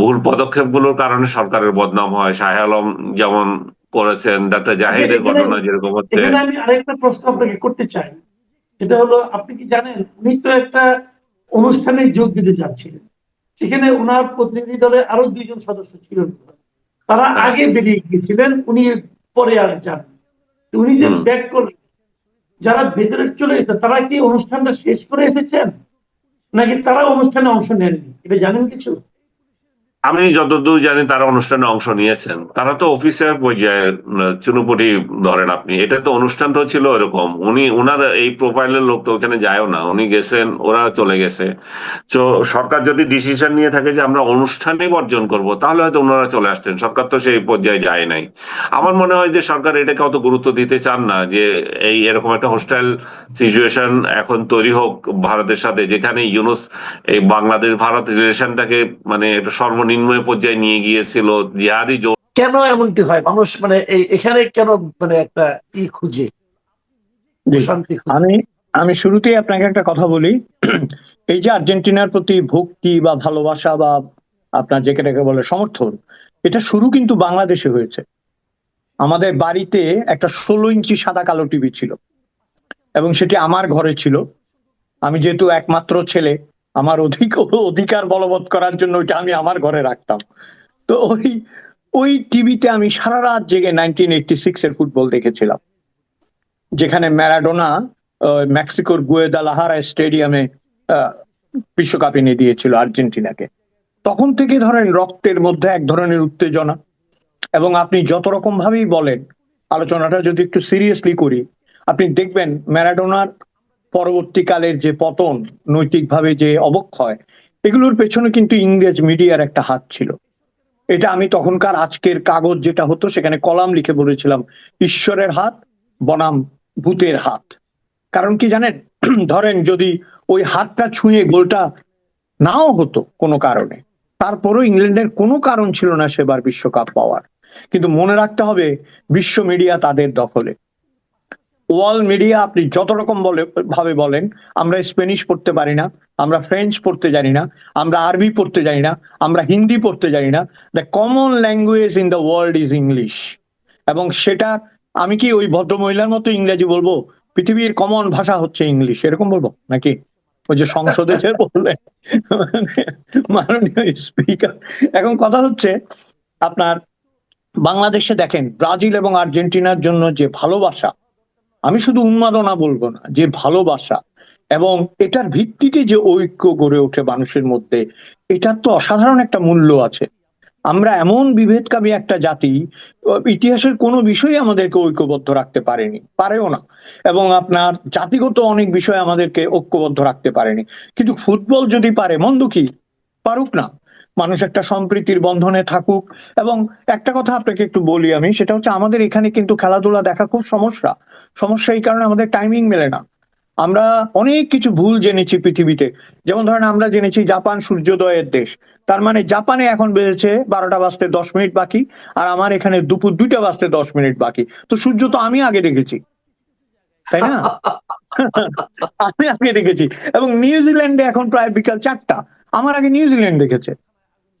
ভুল পদক্ষেপগুলোর কারণে সরকারের বদনাম হয়। শাহ আলম যেমন করেছেন, ডক্টর আচ্ছা, জাহিদের এখানে ঘটনা যেরকম হচ্ছে। এখানে আমি আরেকটা প্রশ্ন আপনাকে করতে চাই। সেটা হলো, আপনি কি জানেন উনি তো একটা অনুষ্ঠানে যোগ দিতে যাচ্ছিলেন, সেখানে ওনার প্রতিনিধি দলে আরো দুইজন সদস্য ছিলেন। তারা হ্যাঁ। আগে বেরিয়ে গিয়েছিলেন, উনি পরে আর যান। তো উনি যে হুম। ব্যাক করলেন, যারা ভেতরে চলে যেত তারা কি অনুষ্ঠানটা শেষ করে এসেছেন, নাকি তারা অনুষ্ঠানে অংশ নেননি, এটা জানেন কিছু? আমি যতদূর জানি তারা অনুষ্ঠানে অংশ নিয়েছেন, তারা তো অফিসার পর্যায়ে চুনুপুটি ধরেন আপনি, এটা তো অনুষ্ঠানটা ছিল এরকম। উনি উনার এই প্রোফাইলের লোক তো ওখানে যায়ও না, উনি গেছেন, ওরা চলে গেছে। তো সরকার যদি ডিসিশন নিয়ে থাকে যে আমরা অনুষ্ঠানে বর্জন করব, তাহলে হয়তো ওনারা চলে আসতেন। সরকার তো সেই পর্যায়ে যায় নাই। আমার মনে হয় যে সরকার এটাকে অত গুরুত্ব দিতে চান না যে এই এরকম একটা হোস্টাইল সিচুয়েশন এখন তৈরি হোক ভারতের সাথে, যেখানে ইউনুস এই বাংলাদেশ ভারত রিলেশনটাকে মানে একটা সর্বনিম্ন পর্যায়ে নিয়ে গিয়েছিল। জিহাদি কেন এমনটি হয়? মানুষ মানে এখানে কেন মানে একটা খুঁজে, জি। শান্তি খুঁজে? আমি আমি শুরুতেই আপনাকে একটা কথা বলি। এই যে আর্জেন্টিনার প্রতি ভক্তি বা ভালোবাসা বা আপনার যেটাকে বলে সমর্থন, এটা শুরু কিন্তু বাংলাদেশে হয়েছে। আমাদের বাড়িতে একটা 16 ইঞ্চি সাদা কালো টিভি ছিল এবং সেটি আমার ঘরে ছিল। আমি যেহেতু একমাত্র ছেলে, আমার অধিকার বলবৎ করার জন্য ওইটা আমি আমার ঘরে রাখতাম। তো ওই টিভিতে আমি সারা রাত জেগে 1986 এর ফুটবল দেখেছিলাম, যেখানে ম্যারাডোনা মেক্সিকোর গুয়েদালাহারা স্টেডিয়ামে বিশ্বকাপ এনে দিয়েছিল আর্জেন্টিনাকে। তখন থেকে ধরেন রক্তের মধ্যে এক ধরনের উত্তেজনা। এবং আপনি যত রকম ভাবেই বলেন, আলোচনাটা যদি একটু সিরিয়াসলি করি, আপনি দেখবেন ম্যারাডোনার পরবর্তীকালের যে পতন, নৈতিকভাবে যে অবক্ষয়, এগুলোর পেছনে কিন্তু ইংরেজ মিডিয়ার একটা হাত ছিল। এটা আমি তখনকার আজকের কাগজ যেটা হতো সেখানে কলাম লিখে বলেছিলাম, ঈশ্বরের হাত বনাম ভূতের হাত। কারণ কি জানেন, ধরেন যদি ওই হাতটা ছুঁয়ে গোলটা নাও হতো কোনো কারণে, তারপরও ইংল্যান্ডের কোনো কারণ ছিল না সেবার বিশ্বকাপ পাওয়ার। কিন্তু মনে রাখতে হবে, বিশ্ব মিডিয়া তাদের দখলে। ওয়ার্ল্ড মিডিয়া আপনি যত রকম ভাবে বলেন, আমরা স্প্যানিশ পড়তে পারি না, আমরা ফ্রেঞ্চ পড়তে জানি না, আমরা আরবি পড়তে জানি না, আমরা হিন্দি পড়তে জানি না। The common language in the world is English. এবং সেটা আমি কি ওই ভদ্রমহিলার মতো ইংরেজি বলবো? পৃথিবীর কমন ভাষা হচ্ছে ইংলিশ, এরকম বলবো নাকি? ওই যে সংসদে যে বললেন মাননীয় স্পিকার। এখন কথা হচ্ছে আপনার বাংলাদেশে দেখেন ব্রাজিল এবং আর্জেন্টিনার জন্য যে ভালোবাসা, আমি শুধু উন্মাদনা বলবো না, যে ভালোবাসা এবং এটার ভিত্তিতে যে ঐক্য গড়ে ওঠে মানুষের মধ্যে, এটার তো অসাধারণ একটা মূল্য আছে। আমরা এমন বিভেদকামী একটা জাতি, ইতিহাসের কোনো বিষয় আমাদেরকে ঐক্যবদ্ধ রাখতে পারেও না। এবং আপনার জাতিগত অনেক বিষয় আমাদেরকে ঐক্যবদ্ধ রাখতে পারেনি। কিন্তু ফুটবল যদি পারে, মন্দ কি? পারুক না, মানুষ একটা সম্প্রীতির বন্ধনে থাকুক। এবং একটা কথা আপনাকে একটু বলি আমি, সেটা হচ্ছে আমাদের এখানে কিন্তু খেলাধুলা দেখা খুব সমস্যা এই কারণে আমাদের টাইমিং মেলে না। আমরা অনেক কিছু ভুল জেনেছি পৃথিবীতে। যেমন ধরেন আমরা জেনেছি জাপান সূর্যোদয়ের দেশ, তার মানে জাপানে এখন বেজেছে 12টা বাজতে 10 মিনিট বাকি, আর আমার এখানে দুপুর 2টা বাজতে 10 মিনিট বাকি। তো সূর্য তো আমি আগে দেখেছি, তাই না? আমি আগে দেখেছি। এবং নিউজিল্যান্ডে এখন প্রায় বিকাল 4টা, আমার আগে নিউজিল্যান্ড দেখেছে।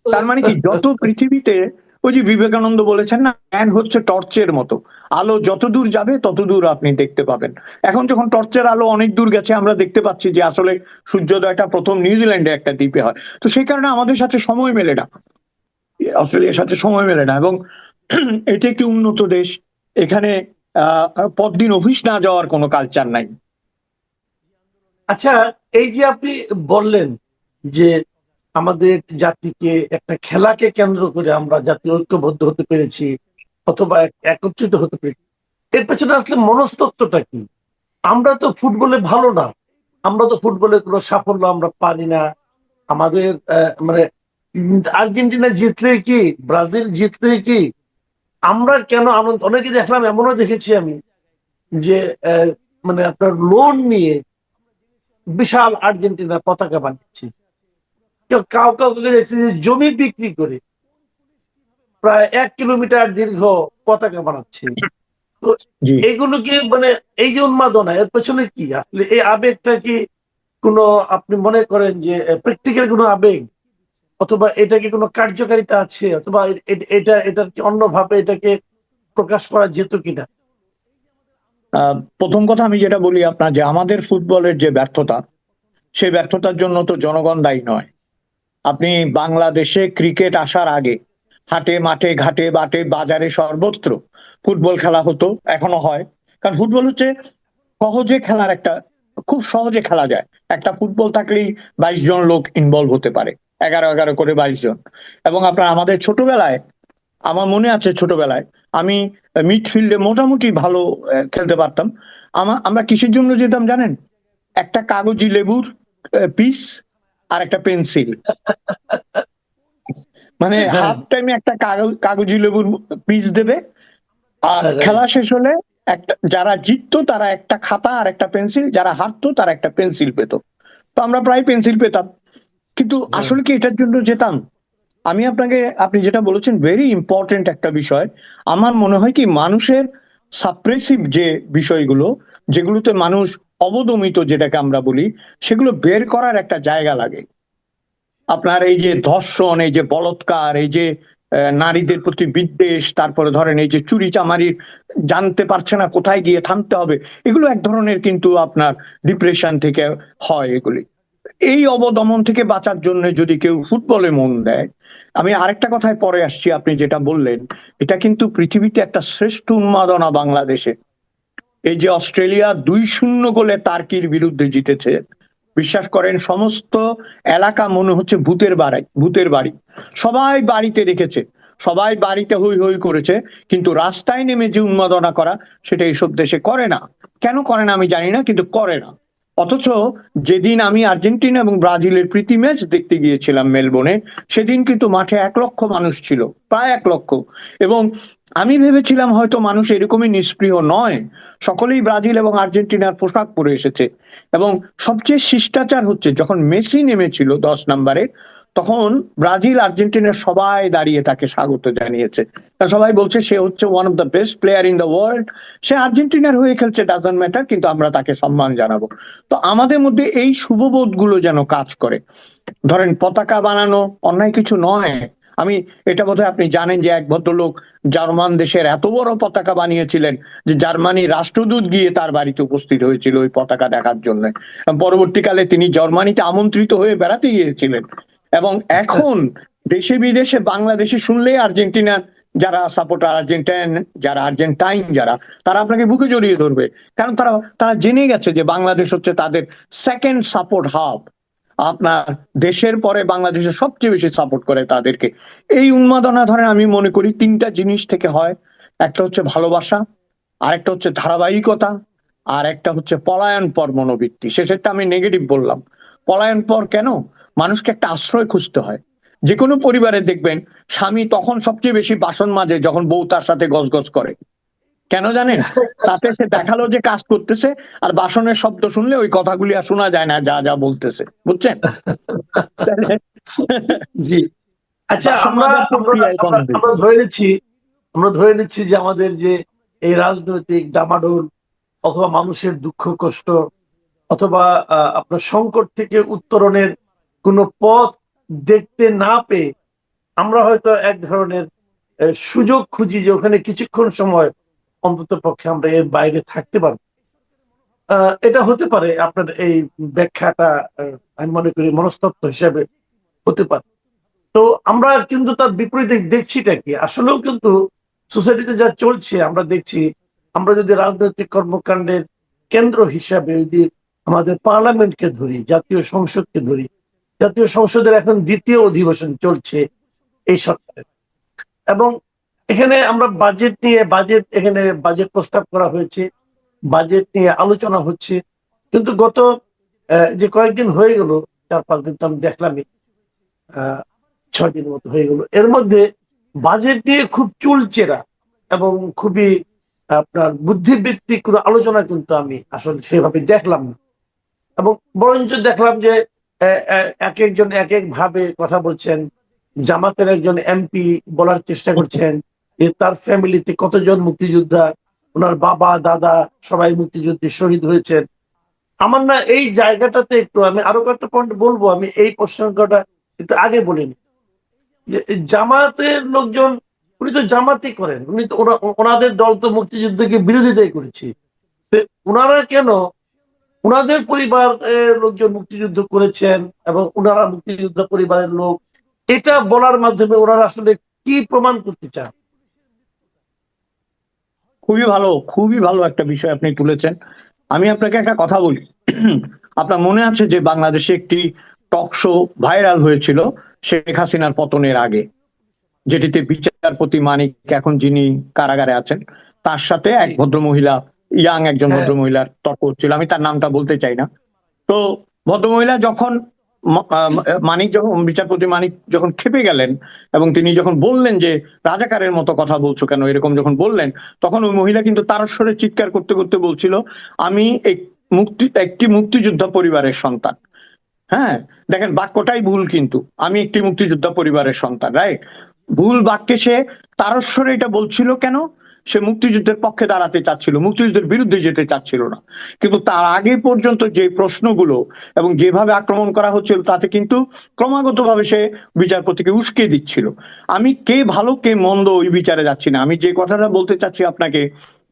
তার মানে কি, যত পৃথিবীতে, ওই যে বিবেকানন্দ বলেছেন না, জ্ঞান হচ্ছে টর্চের মতো, আলো যত দূর যাবে তত দূর আপনি দেখতে পাবেন। এখন যখন টর্চের আলো অনেক দূর গেছে, আমরা দেখতে পাচ্ছি যে আসলে সূর্যোদয়টা প্রথম নিউজিল্যান্ডে একটা দ্বীপে হয়। তো সেই কারণে আমাদের সাথে সময় মেলে না, অস্ট্রেলিয়ার সাথে সময় মেলে না। এবং এটি একটি উন্নত দেশ, এখানে পরদিন অফিস না যাওয়ার কোনো কালচার নাই। আচ্ছা, এই যে আপনি বললেন যে আমাদের জাতিকে, একটা খেলাকে কেন্দ্র করে আমরা জাতি ঐক্যবদ্ধ হতে পেরেছি অথবা একত্রিত হতে পেরেছি, এর পেছনে আসলে মনস্তত্ত্বটা কি? আমরা তো ফুটবলে ভালো না, আমরা তো ফুটবলে কোনো সাফল্য আমরা পারি না। আমাদের মানে আর্জেন্টিনা জিতলে কি, ব্রাজিল জিতলে কি আমরা কেন আনন্দ? অনেকে দেখলাম, এমনও দেখেছি আমি যে মানে আপনার লোন নিয়ে বিশাল আর্জেন্টিনা পতাকা বানিয়েছে। কাউকে দেখছি যে জমি বিক্রি করে প্রায় 1 কিলোমিটার দীর্ঘ পতাকা বানাচ্ছে। তো জি, এগুলো কি মানে এই যে উন্মাদনা, এর পেছনে কি আসলে এই আবেগটা কি কোনো, আপনি মনে করেন যে প্র্যাকটিক্যাল কোনো আবেগ, অথবা এটা কি কোনো কার্যকারিতা আছে, অথবা এটার কি অন্যভাবে এটাকে প্রকাশ করা যেত কিনা? প্রথম কথা আমি যেটা বলি আপনার, যে আমাদের ফুটবলের যে ব্যর্থতা, সেই ব্যর্থতার জন্য তো জনগণ দায়ী নয়। আপনি বাংলাদেশে ক্রিকেট আসার আগে হাটে মাঠে ঘাটে বাটে বাজারে সর্বত্র ফুটবল খেলা হতো, এখনো হয়। কারণ ফুটবল হচ্ছে সহজে খেলার একটা, খুব সহজে খেলা যায়। একটা ফুটবল থাকলেই 22 জন লোক ইনভলভ হতে পারে, 11 11 করে 22 জন। এবং আপনার আমাদের ছোটবেলায়, আমার মনে আছে ছোটবেলায় আমি মিডফিল্ডে মোটামুটি ভালো খেলতে পারতাম। আমরা কিসের জন্য যেতাম জানেন? একটা কাগজি লেবুর পিস আর একটা পেন্সিল। মানে হ্যাঁ, হাফ টাইমে একটা কাগজি লেবুর পিস দেবে, আর খেলা শেষ হলে একটা, যারা জিততো তারা একটা খাতা আর একটা পেন্সিল, যারা হারতো তারা একটা পেন্সিল পেত। তো আমরা প্রায় পেন্সিল পেতাম। কিন্তু আসলে কি এটার জন্য যেতাম? আমি আপনাকে, আপনি যেটা বলেছেন ভেরি ইম্পর্টেন্ট একটা বিষয়। আমার মনে হয় কি, মানুষের সাপ্রেসিভ যে বিষয়গুলো, যেগুলোতে মানুষ অবদমিত যেটাকে আমরা বলি, সেগুলো বের করার একটা জায়গা লাগে। আপনার এই যে ধর্ষণ, এই যে বলৎকার, এই যে নারীদের প্রতি বিদ্বেষ, তারপরে ধরেন এই যে চুরি চামারির, জানতে পারছে না কোথায় গিয়ে থামতে হবে, এগুলো এক ধরনের কিন্তু আপনার ডিপ্রেশন থেকে হয় এগুলি। এই অবদমন থেকে বাঁচার জন্য যদি কেউ ফুটবলে মন দেয়, আমি আরেকটা কথায় পরে আসছি, আপনি যেটা বললেন, এটা কিন্তু পৃথিবীতে একটা শ্রেষ্ঠ উন্মাদনা বাংলাদেশে। এই যে অস্ট্রেলিয়া 2-0 গোলে তার্কির বিরুদ্ধে জিতেছে, বিশ্বাস করেন সমস্ত এলাকা মনে হচ্ছে ভূতের বাড়ি। সবাই বাড়িতে দেখেছে, সবাই বাড়িতে হই হই করেছে, কিন্তু রাস্তায় নেমে যে উন্মাদনা করা, সেটা এইসব দেশে করে না। কেন করে না আমি জানি না, কিন্তু করে না। অথচ যেদিন আমি আর্জেন্টিনা এবং ব্রাজিলের প্রীতি ম্যাচ দেখতে গিয়েছিলাম মেলবোর্নে, সেদিন কিন্তু মাঠে 1 লক্ষ মানুষ ছিল, প্রায় 1 লক্ষ। এবং আমি ভেবেছিলাম হয়তো মানুষ এরকমই নিষ্প্রিয় নয়, সকলেই ব্রাজিল এবং আর্জেন্টিনার পোশাক পরে এসেছে। এবং সবচেয়ে শিষ্টাচার হচ্ছে, যখন মেসি নেমেছিল 10 নম্বরে, তখন ব্রাজিল আর্জেন্টিনার সবাই দাঁড়িয়ে তাকে স্বাগত জানিয়েছে। কারণ সবাই বলছে সে হচ্ছে one of the best player in the world, সে আর্জেন্টিনার হয়ে খেলছে, ডাজন্ট ম্যাটার, কিন্তু আমরা তাকে সম্মান জানাবো। তো আমাদের মধ্যে এই শুভবোধ গুলো যেন কাজ করে। ধরেন পতাকা বানানো অন্যায় কিছু নয়। আমি এটা বোধহয় আপনি জানেন যে এক ভদ্রলোক জার্মান দেশের এত বড় পতাকা বানিয়েছিলেন যে জার্মানির রাষ্ট্রদূত গিয়ে তার বাড়িতে উপস্থিত হয়েছিল ওই পতাকা দেখার জন্য। পরবর্তীকালে তিনি জার্মানিতে আমন্ত্রিত হয়ে বেড়াতে গিয়েছিলেন। এবং এখন দেশে বিদেশে বাংলাদেশে শুনলেই আর্জেন্টিনার যারা সাপোর্টার, আর্জেন্টাইন যারা, তারা আপনাকে বুকে জড়িয়ে ধরবে। কারণ তারা তারা জেনে গেছে যে বাংলাদেশ হচ্ছে তাদের সেকেন্ড সাপোর্ট হাব। আপনার দেশের পরে বাংলাদেশের সবচেয়ে বেশি সাপোর্ট করে তাদেরকে। এই উন্মাদনা ধরেন আমি মনে করি তিনটা জিনিস থেকে হয়। একটা হচ্ছে ভালোবাসা, আরেকটা হচ্ছে ধারাবাহিকতা, আর একটা হচ্ছে পলায়ন পর মনোবৃত্তি। শেষেরটা আমি নেগেটিভ বললাম। পলায়ন পর কেন? মানুষকে একটা আশ্রয় খুঁজতে হয়। যে কোনো পরিবারে দেখবেন স্বামী তখন সবচেয়ে বেশি বাসন মাজে যখন বউ তার সাথে গজগজ করে। কেন জানেন? তাতে সে দেখালো যে কাজ করতেছে, আর বাসনের শব্দ শুনলে ওই কথাগুলি আর শোনা যায় না যা যা বলতেছে, বুঝছেন? জি। আচ্ছা, বাসন আমরা মাজার আমরা প্রক্রিয়ায় আমরা বন্ধ। আমরা ধরে নিচ্ছি যে আমাদের যে এই রাজনৈতিক ডামাডোল অথবা মানুষের দুঃখ কষ্ট অথবা আপনার সংকট থেকে উত্তরণের কোনো পথ দেখতে না পেয়ে আমরা হয়তো এক ধরনের সুযোগ খুঁজি যে ওখানে কিছুক্ষণ সময় অন্তত পক্ষে আমরা এর বাইরে থাকতে পারবো। এটা হতে পারে আপনার এই ব্যাখ্যাটা, আমি মনে করি মনস্তত্ত্ব হিসেবে হতে পারে। তো আমরা কিন্তু তার বিপরীতে দেখছিটা কি, আসলেও কিন্তু সোসাইটিতে যা চলছে আমরা দেখছি। আমরা যদি রাজনৈতিক কর্মকাণ্ডের কেন্দ্র হিসাবে যদি আমাদের পার্লামেন্টকে ধরি, জাতীয় সংসদকে ধরি, জাতীয় সংসদের এখন দ্বিতীয় অধিবেশন চলছে এই সরকারের, এবং এখানে আমরা এখানে বাজেট প্রস্তাব করা হয়েছে, বাজেট নিয়ে আলোচনা হচ্ছে। কিন্তু গত যে কয়েকদিন হয়ে গেল, 4-5 দিন তো আমি দেখলামই, 6 দিনের মতো হয়ে গেল, এর মধ্যে বাজেট নিয়ে খুব চুলচেরা এবং খুবই আপনার বুদ্ধিবৃত্তিক কোনো আলোচনা কিন্তু আমি আসলে সেভাবে দেখলাম না। এবং বরঞ্চ দেখলাম যে এক একজন এক এক ভাবে কথা বলছেন। জামাতের একজন এমপি বলার চেষ্টা করছেন যে তার ফ্যামিলিতে কতজন মুক্তিযোদ্ধা, ওনার বাবা দাদা সবাই মুক্তিযুদ্ধে শহীদ হয়েছেন। আমার না এই জায়গাটাতে একটু, আমি আরো কয়েকটা পয়েন্ট বলবো, আমি এই প্রসঙ্গটা একটু আগে বলিনি। যে জামাতের লোকজন, উনি তো জামাতই করেন, উনি তো ওনাদের দল তো মুক্তিযুদ্ধকে বিরোধিতাই করেছে। ওনারা কেন ওনাদের পরিবার লোকজন মুক্তিযুদ্ধ করেছেন এবং ওনারা মুক্তিযুদ্ধ পরিবারের লোক, এটা বলার মাধ্যমে ওনারা আসলে কি প্রমাণ করতে চান? খুবই ভালো একটা বিষয় আপনি তুলেছেন। আমি আপনাকে একটা কথা বলি। আপনার মনে আছে যে বাংলাদেশে একটি টক শো ভাইরাল হয়েছিল শেখ হাসিনার পতনের আগে, যেটিতে বিচারপতি মানিক, এখন যিনি কারাগারে আছেন, তার সাথে এক ভদ্রমহিলা, একজন ভদ্রমহিলার তর্ক হচ্ছিল। আমি তার নামটা বলতে চাই না। তো ভদ্রমহিলা যখন বিচারপতি মানিক যখন খেপে গেলেন এবং তিনি যখন বললেন যে রাজাকারের মতো কথা বলছো কেন, এরকম যখন বললেন, তখন ওই মহিলা কিন্তু তারস্বরে চিৎকার করতে করতে বলছিল, আমি একটি মুক্তিযোদ্ধা পরিবারের সন্তান। হ্যাঁ, দেখেন বাক্যটাই ভুল, কিন্তু আমি একটি মুক্তিযোদ্ধা পরিবারের সন্তান, রাইট? ভুল বাক্যে সে তারস্বরে এটা বলছিল কেন? সে মুক্তিযুদ্ধের পক্ষে দাঁড়াতে চাচ্ছিল, মুক্তিযুদ্ধের বিরুদ্ধে যেতে চাচ্ছিল না। কিন্তু তার আগে পর্যন্ত যে প্রশ্নগুলো এবং যেভাবে আক্রমণ করা হচ্ছিল, তাতে কিন্তু ক্রমাগত ভাবে সে বিচারপতিকে উস্কে দিচ্ছিল। আমি কে ভালো কে মন্দ ওই বিচারে যাচ্ছি না। আমি যে কথাটা বলতে চাচ্ছি আপনাকে,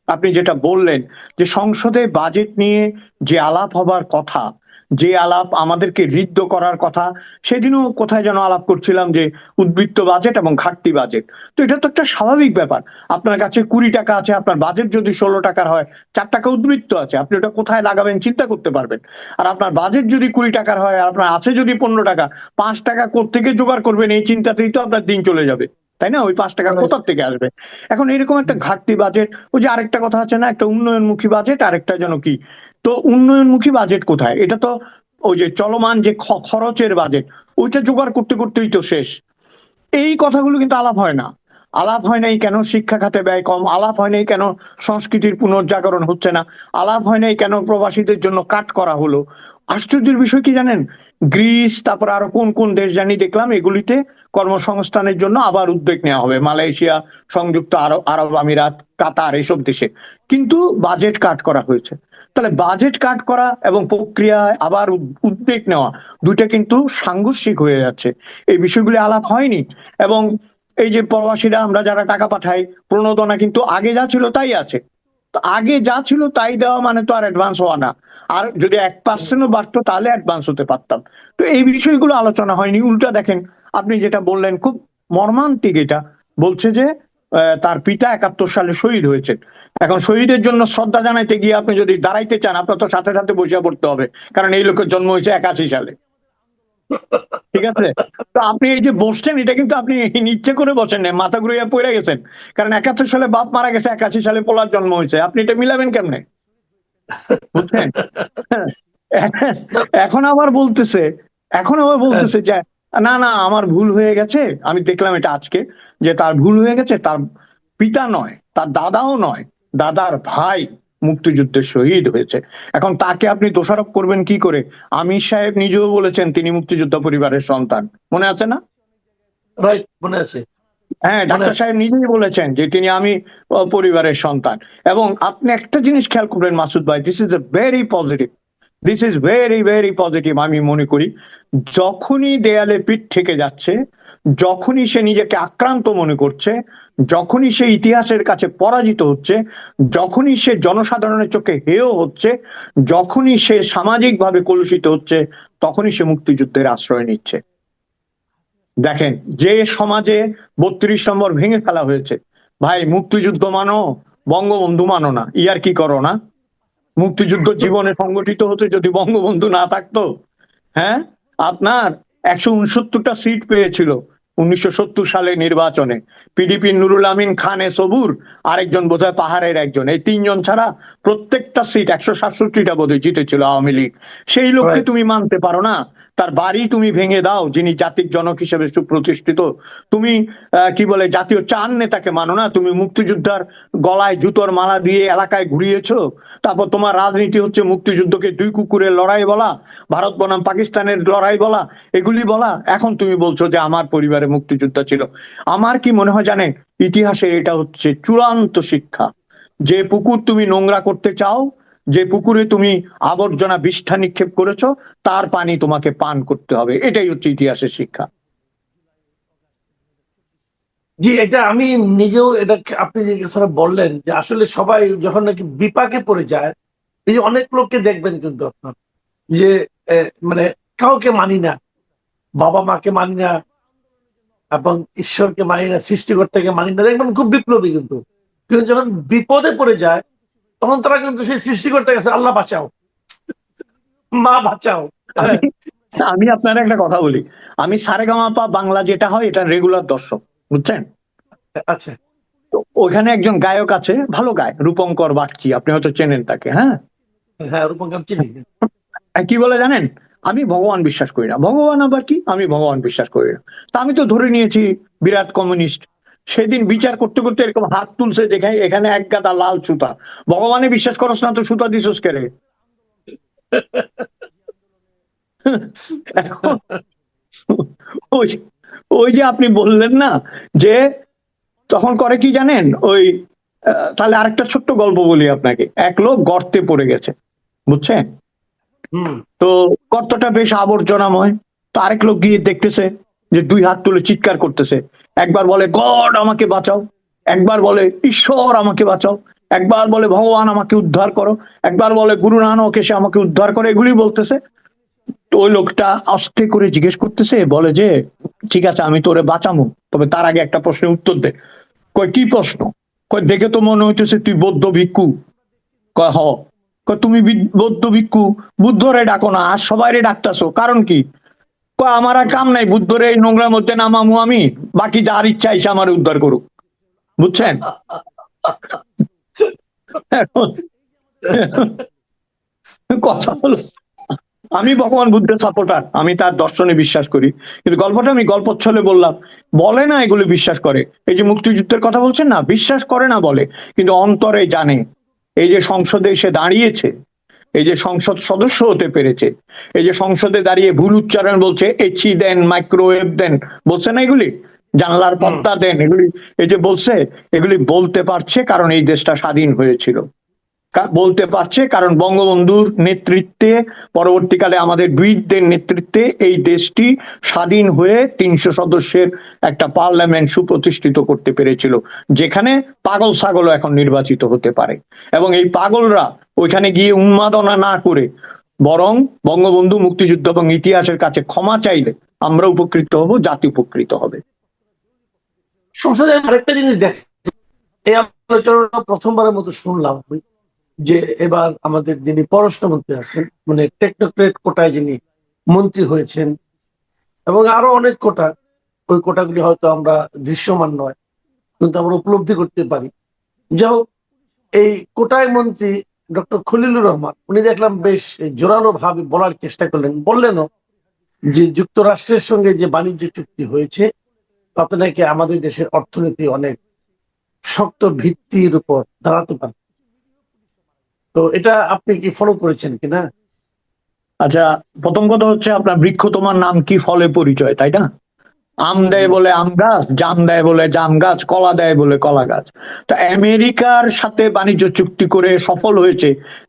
আপনি যেটা বললেন যে সংসদে বাজেট নিয়ে যে আলাপ হবার কথা, যে আলাপ আমাদেরকে ঋদ্ধ করার কথা, সেদিনও কোথায় যেন আলাপ করছিলাম যে উদ্বৃত্ত বাজেট এবং ঘাটতি বাজেট। তো এটা তো একটা স্বাভাবিক ব্যাপার। আপনার কাছে 20 টাকা আছে, আপনার বাজেট যদি 16 টাকার হয়, 4 টাকা উদ্বৃত্ত আছে, আপনি ওটা কোথায় লাগাবেন চিন্তা করতে পারবেন। আর আপনার বাজেট যদি 20 টাকার হয় আর আপনার আছে যদি 15 টাকা, 5 টাকা কোত্থেকে জোগাড় করবেন এই চিন্তাতেই তো আপনার দিন চলে যাবে, তাই না? ওই 5 টাকা কোথার থেকে আসবে? এখন এরকম একটা ঘাটতি বাজেট, ওই যে আরেকটা কথা আছে না, একটা উন্নয়নমুখী বাজেট, আরেকটা যেন কি, তো উন্নয়নমুখী বাজেট কোথায়? এটা তো ওই যে চলমান যে খরচের বাজেট, ওইটা জোগাড় করতে করতেই তো শেষ। এই কথাগুলো কিন্তু আলাপ হয় না। আলাপ হয় নাই কেন শিক্ষা খাতে ব্যয় কম, আলাপ হয় নাই কেন সংস্কৃতির পুনর্জাগরণ হচ্ছে না, আলাপ হয় নাই কেন প্রবাসীদের জন্য কাট করা হলো। আশ্চর্যের বিষয় কি জানেন, গ্রিস তারপর আরো কোন কোন দেশ জানি দেখলাম এগুলিতে কর্মসংস্থানের জন্য আবার উদ্যোগ নেওয়া হবে, মালয়েশিয়া, সংযুক্ত আরব আরব আমিরাত, কাতার, এসব দেশে। কিন্তু বাজেট কাট করা হয়েছে। তাহলে বাজেট কাট করা এবং প্রক্রিয়ায় আবার উদ্যোগ নেওয়া, দুইটা কিন্তু সাংঘর্ষিক হয়ে যাচ্ছে। এই বিষয়গুলি আলাপ হয়নি। এবং এই যে প্রবাসীরা আমরা যারা টাকা পাঠাই, প্রণোদনা কিন্তু আগে যা ছিল তাই আছে। তো আগে যা ছিল তাই দেওয়া মানে তো আর অ্যাডভান্স হওয়া না। আর যদি 1% বাড়তো তাহলে অ্যাডভান্স হতে পারতাম। তো এই বিষয়গুলো আলোচনা হয়নি। উল্টা দেখেন, আপনি যেটা বললেন খুব মর্মান্তিক, এটা বলছে যে তার পিতা 71 সালে শহীদ হয়েছেন। এখন শহীদের জন্য শ্রদ্ধা জানাইতে গিয়ে আপনি যদি দাঁড়াইতে চান, আপনার তো সাথে সাথে বসে পড়তে হবে, কারণ এই লোকের জন্ম হয়েছে 81 সালে। ঠিক আছে? তো আপনি এই যে বসছেন, এটা কিন্তু আপনি ইচ্ছে করে বসেন না, মাথা ঘুরিয়ে পড়ে গেছেন। কারণ 71 সালে বাপ মারা গেছে, 81 সালে পোলার জন্ম হয়েছে, আপনি এটা মিলাবেন কেমনে? বুঝছেন? এখন আবার বলতেছে, যে না না আমার ভুল হয়ে গেছে। আমি দেখলাম এটা আজকে, যে তার ভুল হয়ে গেছে, তার পিতা নয়, তার দাদাও নয়, দাদার ভাই মুক্তিযুদ্ধে শহীদ হয়েছে। এখন তাকে আপনি দোষারোপ করবেন কি করে? আমির সাহেব নিজেও বলেছেন তিনি মুক্তিযোদ্ধা পরিবারের সন্তান, মনে আছে না? রাইট, মনে আছে। হ্যাঁ, ডাক্তার সাহেব নিজেই বলেছেন যে তিনি আমি পরিবারের সন্তান। এবং আপনি একটা জিনিস খেয়াল করবেন মাসুদ ভাই, this is a very positive, this is very very positive. আমি মনে করি যখনই দেয়ালে পিঠ থেকে যাচ্ছে, যখনই সে নিজেকে আক্রান্ত মনে করছে, যখনই সে ইতিহাসের কাছে পরাজিত হচ্ছে, যখনই সে জনসাধারণের চোখে হেয় হচ্ছে, যখনই সে সামাজিকভাবে কলুষিত হচ্ছে, তখনই সে মুক্তিযুদ্ধের আশ্রয় নিচ্ছে। দেখেন, যে সমাজে 32 নম্বর ভেঙে ফেলা হয়েছে, ভাই মুক্তিযুদ্ধ মানো, বঙ্গবন্ধু মানো না, ইয়ার কি করো না? মুক্তিযুদ্ধ জীবনে সংগঠিত হতে যদি বঙ্গবন্ধু না থাকতো, হ্যাঁ, আপনার 169টা সিট পেয়েছিল 1970 সালে নির্বাচনে। পিডিপি নুরুল আমিন খানে সবুর, আরেকজন বোধহয় পাহাড়ের একজন, এই তিনজন ছাড়া প্রত্যেকটা সিট 167টা বোধহয় জিতেছিল আওয়ামী লীগ। সেই লোককে তুমি মানতে পারো না? তার বাড়ি তুমি ভেঙে দাও, যিনি জাতির জনক হিসেবে সুপ্রতিষ্ঠিত। তুমি কি বলে জাতীয় চার নেতাকে মানো না? তুমি মুক্তিযোদ্ধার গলায় জুতোর মালা দিয়ে এলাকায় ঘুরিয়েছো। তারপর তোমার রাজনীতি হচ্ছে মুক্তিযুদ্ধকে দুই কুকুরের লড়াই বলা, ভারত বনাম পাকিস্তানের লড়াই বলা, এগুলি বলা। এখন তুমি বলছো যে আমার পরিবারে মুক্তিযোদ্ধা ছিল। আমার কি মনে হয় জানেন, ইতিহাসের এটা হচ্ছে চূড়ান্ত শিক্ষা। যে পুকুর তুমি নোংরা করতে চাও, যে পুকুরে তুমি আবর্জনা বিষ্ঠা নিক্ষেপ করেছো, তার পানি তোমাকে পান করতে হবে। এটাই হচ্ছে ইতিহাসের শিক্ষা। জি, এটা আমি নিজেও, এটা আপনি যে কথাটা বললেন যে আসলে সবাই যখন নাকি বিপাকে পড়ে যায়, এই যে অনেক লোককে দেখবেন কিন্তু আপনার যে মানে কাউকে মানি না, বাবা মাকে মানি না, এবং ঈশ্বরকে মানি না, সৃষ্টিকর্তাকে মানি না, দেখবেন খুব বিপ্লবী। কিন্তু কিন্তু যখন বিপদে পড়ে যায়, তখন তারা কিন্তু সেই সৃষ্টিকর্তার কাছে আল্লাহ বাঁচাও, মা বাঁচাও। আমি আমি আপনার একটা কথা বলি, আমি সারেগামাপা বাংলা যেটা হয় এটা রেগুলার দর্শক, বুঝছেন? আচ্ছা, তো ওখানে একজন গায়ক আছে, ভালো গায়, রূপঙ্কর বাগচি, আপনি হয়তো চেনেন তাকে। হ্যাঁ, হ্যাঁ, রূপঙ্কর চিনি। কি বলে জানেন, আমি ভগবান বিশ্বাস করি না। ভগবান আবার কি? আমি ভগবান বিশ্বাস করি না। তা আমি তো ধরে নিয়েছি বিরাট কমিউনিস্ট। সেদিন বিচার করতে করতে এরকম হাত তুলছে যেখানে এখানে এক গাদা লাল সুতা। ভগবানে বিশ্বাস করস না তো সুতা দিছস কে রে? এখন ওই ওই যে আপনি বললেন না, যে তখন করে কি জানেন, ওই তাহলে আরেকটা ছোট্ট গল্প বলি আপনাকে। এক লোক গর্তে পড়ে গেছে, বুঝছেন? তো গর্তটা বেশ আবর্জনাময়। তো আরেক লোক গিয়ে দেখতেছে যে দুই হাত তুলে চিৎকার করতেছে, একবার বলে গড আমাকে বাঁচাও, একবার বলে ঈশ্বর আমাকে বাঁচাও, একবার বলে ভগবান আমাকে উদ্ধার করো, একবার বলে গুরু নানক এসে আমাকে উদ্ধার করে, এগুলি বলতেছে। তো ওই লোকটা আস্তে করে জিজ্ঞেস করতেছে, বলে যে ঠিক আছে আমি তোরে বাঁচামু, তবে তার আগে একটা প্রশ্নের উত্তর দে। কয় কি প্রশ্ন? কয় দেখে তো মনে হইতেছে তুই বৌদ্ধ ভিক্ষু। কয় হ। কয় তুমি বৌদ্ধ ভিক্ষু, বুদ্ধরে ডাকো না, আর সবাইরে ডাকতেছো, কারণ কি? কয় আমার আর কাম নাই, বুদ্ধরে এই নোংরার মধ্যে নামামু আমি, বাকি যার ইচ্ছা এসে আমার উদ্ধার করুক। বুঝছেন? কথা হলো, আমি ভগবান বুদ্ধের সাপোর্টার, আমি তার দর্শনে বিশ্বাস করি, কিন্তু গল্পটা আমি গল্পচ্ছলে বললাম। বলে না এগুলো বিশ্বাস করে, এই যে মুক্তিযুদ্ধের কথা বলছেন না, বিশ্বাস করে না বলে, কিন্তু অন্তরে জানে। এই যে সংসদে এসে দাঁড়িয়েছে, এই যে সংসদ সদস্য হতে পেরেছে, এই যে সংসদে দাঁড়িয়ে ভুল উচ্চারণ বলছে, এচি দেন, মাইক্রোওয়েভ দেন, বলছে না এগুলি, জানলার পর্দা দেন, এগুলি এই যে বলছে, এগুলি বলতে পারছে কারণ এই দেশটা স্বাধীন হয়েছিল। বলতে পারছে কারণ বঙ্গবন্ধুর নেতৃত্বে, পরবর্তীকালে আমাদের বীরদের নেতৃত্বে এই দেশটি স্বাধীন হয়ে 300 সদস্যের একটা পার্লামেন্ট সুপ্রতিষ্ঠিত করতে পেরেছিল, যেখানে পাগল ছাগলও এখন নির্বাচিত হতে পারে। এবং এই পাগলরা ওইখানে গিয়ে উন্মাদনা না করে বরং বঙ্গবন্ধু, মুক্তিযুদ্ধ এবং ইতিহাসের কাছে ক্ষমা চাইলে আমরা উপকৃত হব, জাতি উপকৃত হবে। সংসদে আরেকটা জিনিস দেখ, এই আলোচনা প্রথমবারের মতো শুনলাম যে এবার আমাদের যিনি পররাষ্ট্রমন্ত্রী আছেন, মানে টেকনোক্রেট কোটায় যিনি মন্ত্রী হয়েছেন, এবং আরো অনেক কোটা, ওই কোটাগুলি হয়তো আমরা দৃশ্যমান নয় কিন্তু আমরা উপলব্ধি করতে পারি। যাই হোক, এই কোটায় মন্ত্রী ডক্টর খলিলুর রহমান, উনি দেখলাম বেশ জোরালো ভাবে বলার চেষ্টা করলেন, বললেনও যে যুক্তরাষ্ট্রের সঙ্গে যে বাণিজ্য চুক্তি হয়েছে তাতে নাকি আমাদের দেশের অর্থনীতি অনেক শক্ত ভিত্তির উপর দাঁড়াতে পারে। তো এটা আপনি কি ফলো করেছেন কিনা? আচ্ছা, প্রথম কথা হচ্ছে, আপনার বৃক্ষ তোমার নাম কি, ফলে পরিচয়, তাই না? আম দেয় বলে আম গাছ, জাম দেয় বলে জাম গাছ, কলা দেয় বলে কলা গাছ। তো আমেরিকার সাথে বাণিজ্য চুক্তি করে সফল হয়েছে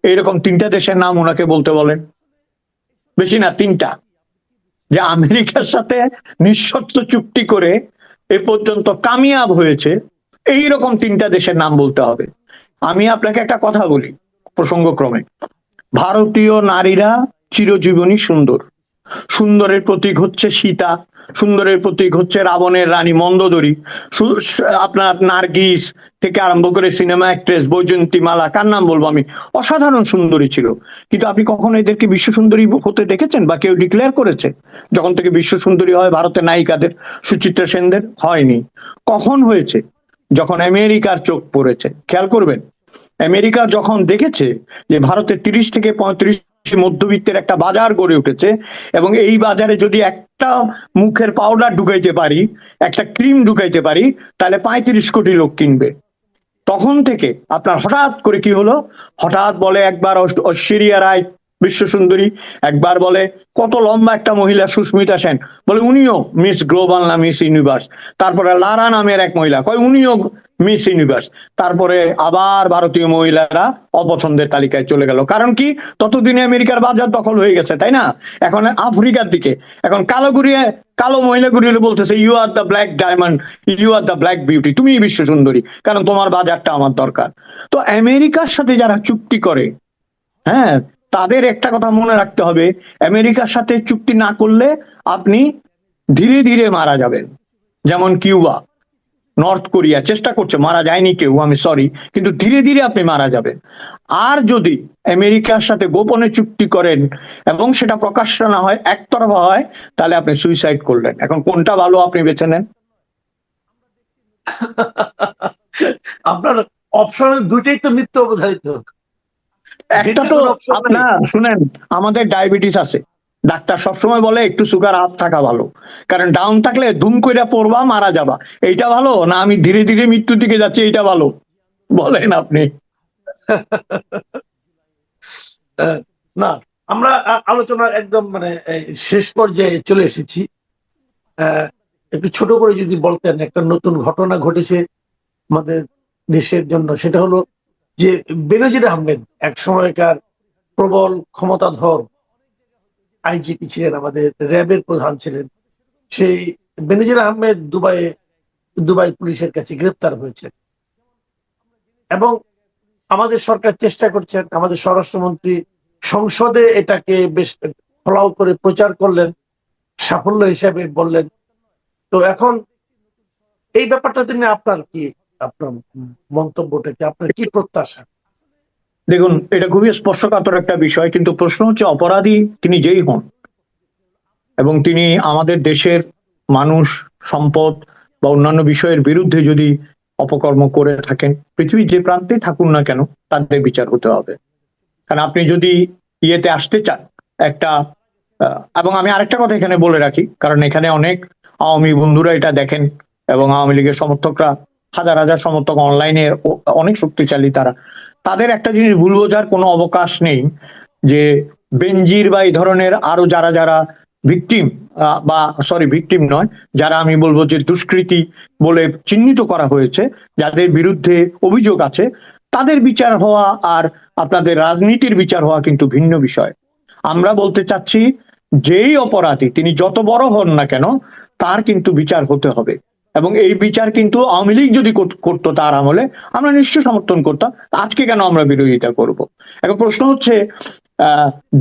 এইরকম 3টা দেশের নাম ওনাকে বলতে বলেন, বেশি না 3টা, যে আমেরিকার সাথে নিঃশর্ত চুক্তি করে এ পর্যন্ত কামিয়াব হয়েছে, এইরকম 3টা দেশের নাম বলতে হবে। আমি আপনাকে একটা কথা বলি প্রসঙ্গক্রমে, ভারতীয় নারীরা চিরজীবনী সুন্দর। সুন্দরের প্রতীক হচ্ছে সীতা, সুন্দরের প্রতীক হচ্ছে রাবণের রানী মন্দোদরী, আপনার নার্গিস থেকে আরম্ভ করে সিনেমা অ্যাক্ট্রেস বৈজয়ন্তী মালা, কার নাম বলবো আমি, অসাধারণ সুন্দরী ছিল। কিন্তু আপনি কখনো এদেরকে বিশ্ব সুন্দরী হতে দেখেছেন বা কেউ ডিক্লেয়ার করেছে? যখন থেকে বিশ্ব সুন্দরী হয় ভারতের নায়িকাদের, সুচিত্রা সেনদের, হয়নি। কখন হয়েছে? যখন আমেরিকার চোখ পড়েছে। খেয়াল করবেন, আমেরিকা যখন দেখেছে যে ভারতের 30 থেকে 35 মধ্যবিত্তের একটা বাজার গড়ে উঠেছে, এবং এই বাজারে যদি একটা মুখের পাউডার ঢুকাইতে পারি, একটা ক্রিম ঢুকাইতে পারি, তাহলে 35 কোটি লোক কিনবে। তখন থেকে আপনার হঠাৎ করে কি হলো, হঠাৎ বলে একবার ঐশ্বরিয়া রায় বিশ্ব সুন্দরী, একবার বলে কত লম্বা একটা মহিলা সুস্মিতা সেন, বলে উনিও মিস গ্লোবাল না মিস ইউনিভার্স। তারপরে লারা নামের এক মহিলা কয় উনিও মিস ইউনিভার্স। তারপরে আবার ভারতীয় মহিলারা অপছন্দের তালিকায় চলে গেল। কারণ কি? ততদিনে আমেরিকার বাজার দখল হয়ে গেছে, তাই না? এখন আফ্রিকার দিকে, এখন কালো মহিলাগুলি বলতেছে you are the black diamond, you are the black beauty, তুমি বিশ্ব সুন্দরী, কারণ তোমার বাজারটা আমার দরকার। তো আমেরিকার সাথে যারা চুক্তি করে, হ্যাঁ, তাদের একটা কথা মনে রাখতে হবে, আমেরিকার সাথে চুক্তি না করলে আপনি ধীরে ধীরে মারা যাবেন। যেমন কিউবা, নর্থ কোরিয়া চেষ্টা করছে, মারা যায়নি কেউ, আমি সরি, কিন্তু ধীরে ধীরে আপনি মারা যাবেন। আর যদি আমেরিকার সাথে গোপনে চুক্তি করেন এবং সেটা প্রকাশ্য না হয়, একতরফা হয়, তাহলে আপনি সুইসাইড করলেন। এখন কোনটা ভালো আপনি বেছে নেন। আপনার অপশনের দুইটাই তো মৃত্যু অবধারিত। একটা তো আপনার শুনেন, আমাদের ডায়াবেটিস আছে, ডাক্তার সবসময় বলে একটু সুগার আপ থাকা ভালো, কারণ ডাউন থাকলে ধুম কইরা পড়বা, মারা যাবা। এইটা ভালো না আমি ধীরে ধীরে মৃত্যুর দিকে যাচ্ছি, এইটা ভালো? বলেন আপনি। না, আমরা আলোচনার একদম মানে শেষ পর্যায়ে চলে এসেছি। একটু ছোট করে যদি বলতেন, একটা নতুন ঘটনা ঘটেছে আমাদের দেশের জন্য, সেটা হলো যে বেনজির আহমেদ এক সময়কার প্রবল ক্ষমতাধর আইজিপি ছিলেন, আমাদের র্যাবের প্রধান ছিলেন। সেই বেনজির আহমেদ দুবাই পুলিশের কাছে গ্রেপ্তার হয়েছে, এবং আমাদের সরকার চেষ্টা করছেন, আমাদের স্বরাষ্ট্রমন্ত্রী সংসদে এটাকে বেশ ফলাও করে প্রচার করলেন, সাফল্য হিসাবে বললেন। তো এখন এই ব্যাপারটাতে নিয়ে আপনার মন্তব্যটা কি, আপনার কি প্রত্যাশা? দেখুন, এটা খুবই স্পর্শকাতর একটা বিষয়, কিন্তু প্রশ্ন হচ্ছে অপরাধী তিনি যেই হন এবং তিনি আমাদের দেশের মানুষ, সম্পদ বা অন্যান্য বিষয়ের বিরুদ্ধে যদি অপকর্ম করে থাকেন, পৃথিবীর যে প্রান্তেই থাকুন না কেন, তাদের বিচার হতে হবে। কারণ আপনি যদি ইয়েতে আসতে চান, একটা এবং আমি আরেকটা কথা এখানে বলে রাখি, কারণ এখানে অনেক আওয়ামী বন্ধুরা এটা দেখেন এবং আওয়ামী লীগের সমর্থকরা, হাজার হাজার সমর্থক অনলাইনে অনেক শক্তিশালী, তাদের একটা জিনিস ভুল বোঝার কোনো অবকাশ নেই যে বেনজির বা এই ধরনের আরো যারা যারা ভিকটিম বা সরি ভিকটিম নয়, যারা আমি বলবো যে দুষ্কৃতী বলে চিহ্নিত করা হয়েছে, যাদের বিরুদ্ধে অভিযোগ আছে, তাদের বিচার হওয়া আর আপনাদের রাজনীতির বিচার হওয়া কিন্তু ভিন্ন বিষয়। আমরা বলতে চাচ্ছি যেই অপরাধী তিনি যত বড় হন না কেন তার কিন্তু বিচার হতে হবে, এবং এই বিচার কিন্তু আওয়ামী লীগ যদি করতো তার আমলে আমরা নিশ্চয়ই সমর্থন করতাম, আজকে কেন আমরা বিরোধিতা করব? এখন প্রশ্ন হচ্ছে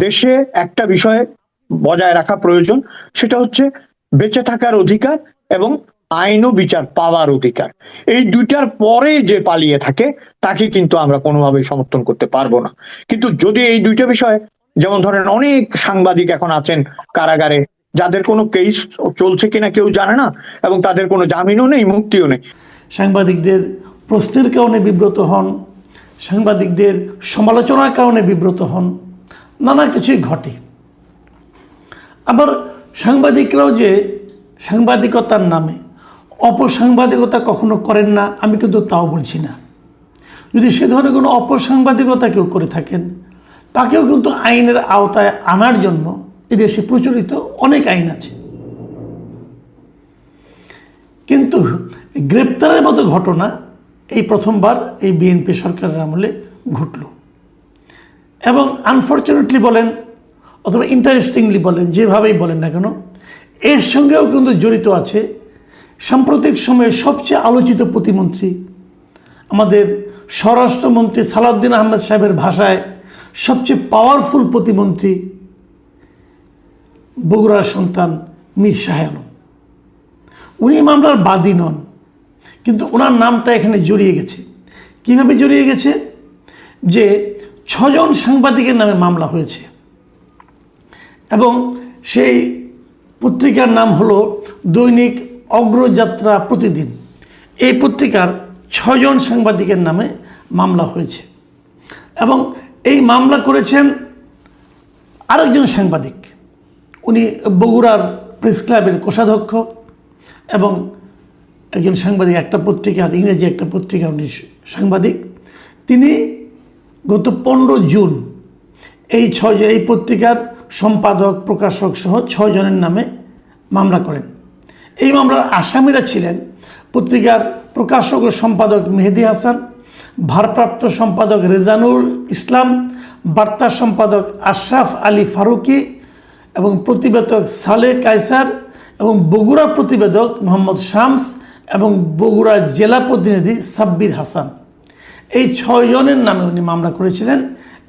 দেশে একটা বিষয় বজায় রাখা প্রয়োজন, সেটা হচ্ছে বেঁচে থাকার অধিকার এবং আইন ও বিচার পাওয়ার অধিকার। এই দুইটার পরে যে পালিয়ে থাকে তাকে কিন্তু আমরা কোনোভাবেই সমর্থন করতে পারবো না। কিন্তু যদি এই দুইটা বিষয়, যেমন ধরেন অনেক সাংবাদিক এখন আছেন কারাগারে, যাদের কোনো কেস চলছে কিনা কেউ জানে না এবং তাদের কোনো জামিনও নেই, মুক্তিও নেই। সাংবাদিকদের প্রশ্নের কারণে বিব্রত হন, সাংবাদিকদের সমালোচনার কারণে বিব্রত হন, নানা কিছুই ঘটে। আবার সাংবাদিকরাও যে সাংবাদিকতার নামে অপসাংবাদিকতা কখনো করেন না, আমি কিন্তু তাও বলছি না। যদি সে ধরনের কোনো অপসাংবাদিকতা কেউ করে থাকেন, তাকেও কিন্তু আইনের আওতায় আনার জন্য এদেশে প্রচলিত অনেক আইন আছে। কিন্তু গ্রেপ্তারের মতো ঘটনা এই প্রথমবার এই বিএনপি সরকারের আমলে ঘটল। এবং আনফর্চুনেটলি বলেন অথবা ইন্টারেস্টিংলি বলেন, যেভাবেই বলেন না কেন, এর সঙ্গেও কিন্তু জড়িত আছে সাম্প্রতিক সময়ে সবচেয়ে আলোচিত প্রতিমন্ত্রী, আমাদের স্বরাষ্ট্রমন্ত্রী সালাউদ্দিন আহমেদ সাহেবের ভাষায় সবচেয়ে পাওয়ারফুল প্রতিমন্ত্রী, বগুড়ার সন্তান মীর শাহ আলম। উনি মামলার বাদী নন, কিন্তু ওনার নামটা এখানে জড়িয়ে গেছে। কিভাবে জড়িয়ে গেছে? যে 6 জন সাংবাদিকের নামে মামলা হয়েছে এবং সেই পত্রিকার নাম হলো দৈনিক অগ্রযাত্রা প্রতিদিন। এই পত্রিকার 6 জন সাংবাদিকের নামে মামলা হয়েছে এবং এই মামলা করেছেন আরেকজন সাংবাদিক। উনি বগুড়ার প্রেস ক্লাবের কোষাধ্যক্ষ এবং একজন সাংবাদিক, একটা পত্রিকার, ইংরেজি একটা পত্রিকার উনি সাংবাদিক। তিনি গত 15 জুন এই পত্রিকার সম্পাদক, প্রকাশক সহ 6 জনের নামে মামলা করেন। এই মামলার আসামিরা ছিলেন পত্রিকার প্রকাশক ও সম্পাদক মেহেদি হাসান, ভারপ্রাপ্ত সম্পাদক রেজানুল ইসলাম, বার্তা সম্পাদক আশরাফ আলী ফারুকি এবং প্রতিবেদক সালেহ কায়সার এবং বগুড়া প্রতিবেদক মোহাম্মদ শামস এবং বগুড়া জেলা প্রতিনিধি সাব্বির হাসান। এই 6 জনের নামে উনি মামলা করেছিলেন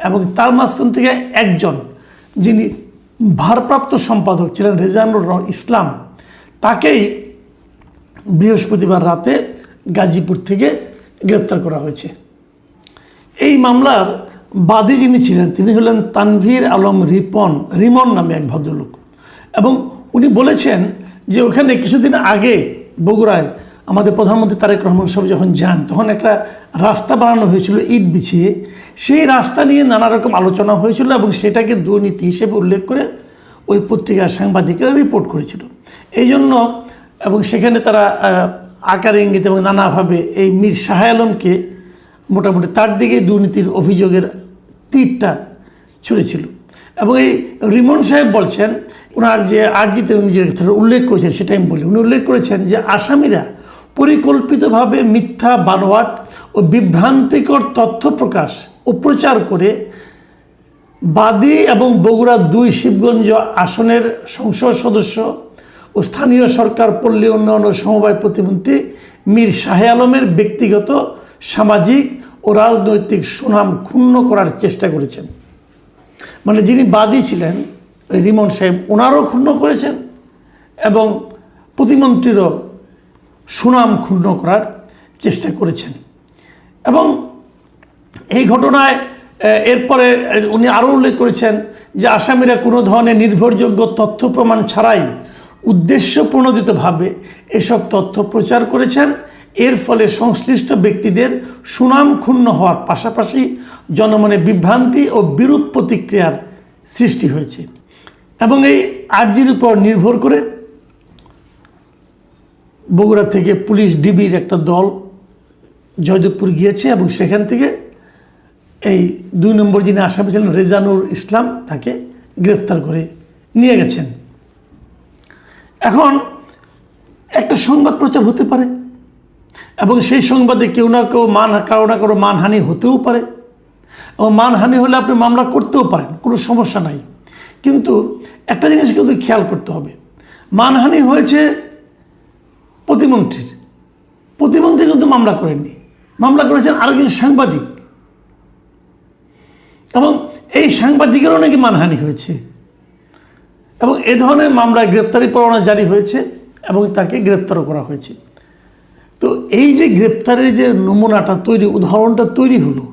এবং তার মাঝখান থেকে একজন, যিনি ভারপ্রাপ্ত সম্পাদক ছিলেন রেজানুল ইসলাম, তাকেই বৃহস্পতিবার রাতে গাজীপুর থেকে গ্রেপ্তার করা হয়েছে। এই মামলার বাদী যিনি ছিলেন তিনি হলেন তানভীর আলম রিমন নামে এক ভদ্রলোক, এবং উনি বলেছেন যে ওখানে কিছুদিন আগে বগুড়ায় আমাদের প্রধানমন্ত্রী তারেক রহমান সাহেব যখন যান, তখন একটা রাস্তা বানানো হয়েছিল ইট বিছিয়ে। সেই রাস্তা নিয়ে নানা রকম আলোচনা হয়েছিল এবং সেটাকে দুর্নীতি হিসেবে উল্লেখ করে ওই পত্রিকার সাংবাদিকরা রিপোর্ট করেছিল। এই জন্য এবং সেখানে তারা আকার ইঙ্গিত এবং নানাভাবে এই মীর শাহ আলমকে মোটামুটি তার দিকে দুর্নীতির অভিযোগের তীরটা ছুঁড়েছিল। এবং এই রিমন সাহেব বলছেন, ওনার যে আর্জিতে নিজের উল্লেখ করেছেন সেটা আমি বলি। উনি উল্লেখ করেছেন যে আসামিরা পরিকল্পিতভাবে মিথ্যা, বানোয়াট ও বিভ্রান্তিকর তথ্য প্রকাশ ও প্রচার করে বাদী এবং বগুড়া 2 শিবগঞ্জ আসনের সংসদ সদস্য ও স্থানীয় সরকার পল্লী উন্নয়ন ও সমবায় প্রতিমন্ত্রী মীর শাহ আলমের ব্যক্তিগত, সামাজিক ও রাজনৈতিক সুনাম ক্ষুণ্ণ করার চেষ্টা করেছেন। মানে যিনি বাদী ছিলেন রিমন সাহেব, ওনারও ক্ষুণ্ণ করেছেন এবং প্রতিমন্ত্রীরও সুনাম ক্ষুণ্ণ করার চেষ্টা করেছেন। এবং এই ঘটনায় এরপরে উনি আরও উল্লেখ করেছেন যে আসামিরা কোনো ধরনের নির্ভরযোগ্য তথ্য প্রমাণ ছাড়াই উদ্দেশ্য প্রণোদিতভাবে এসব তথ্য প্রচার করেছেন। এর ফলে সংশ্লিষ্ট ব্যক্তিদের সুনাম ক্ষুণ্ণ হওয়ার পাশাপাশি জনমনে বিভ্রান্তি ও বিরূপ প্রতিক্রিয়ার সৃষ্টি হয়েছে এবং এই আর্জির উপর নির্ভর করে বগুড়া থেকে পুলিশ ডিবির একটা দল জয়দেবপুর গিয়েছে এবং সেখান থেকে এই 2 নম্বর যিনি আসামি ছিলেন রেজানুর ইসলাম তাকে গ্রেফতার করে নিয়ে গেছেন। এখন একটা সংবাদ প্রচার হতে পারে এবং সেই সংবাদে কেউ না কেউ কারো না কারো মানহানি হতেও পারে এবং মানহানি হলে আপনি মামলা করতেও পারেন, কোনো সমস্যা নাই। কিন্তু একটা জিনিস কিন্তু খেয়াল করতে হবে, মানহানি হয়েছে প্রতিমন্ত্রীর, প্রতিমন্ত্রী কিন্তু মামলা করেননি, মামলা করেছেন আরেকজন সাংবাদিক এবং এই সাংবাদিকেরও নাকি মানহানি হয়েছে এবং এ ধরনের মামলায় গ্রেপ্তারি পরোয়ানা জারি হয়েছে এবং তাকে গ্রেপ্তারও করা হয়েছে। তো এই যে গ্রেপ্তারের যে নমুনাটা তৈরি, উদাহরণটা তৈরি হলো,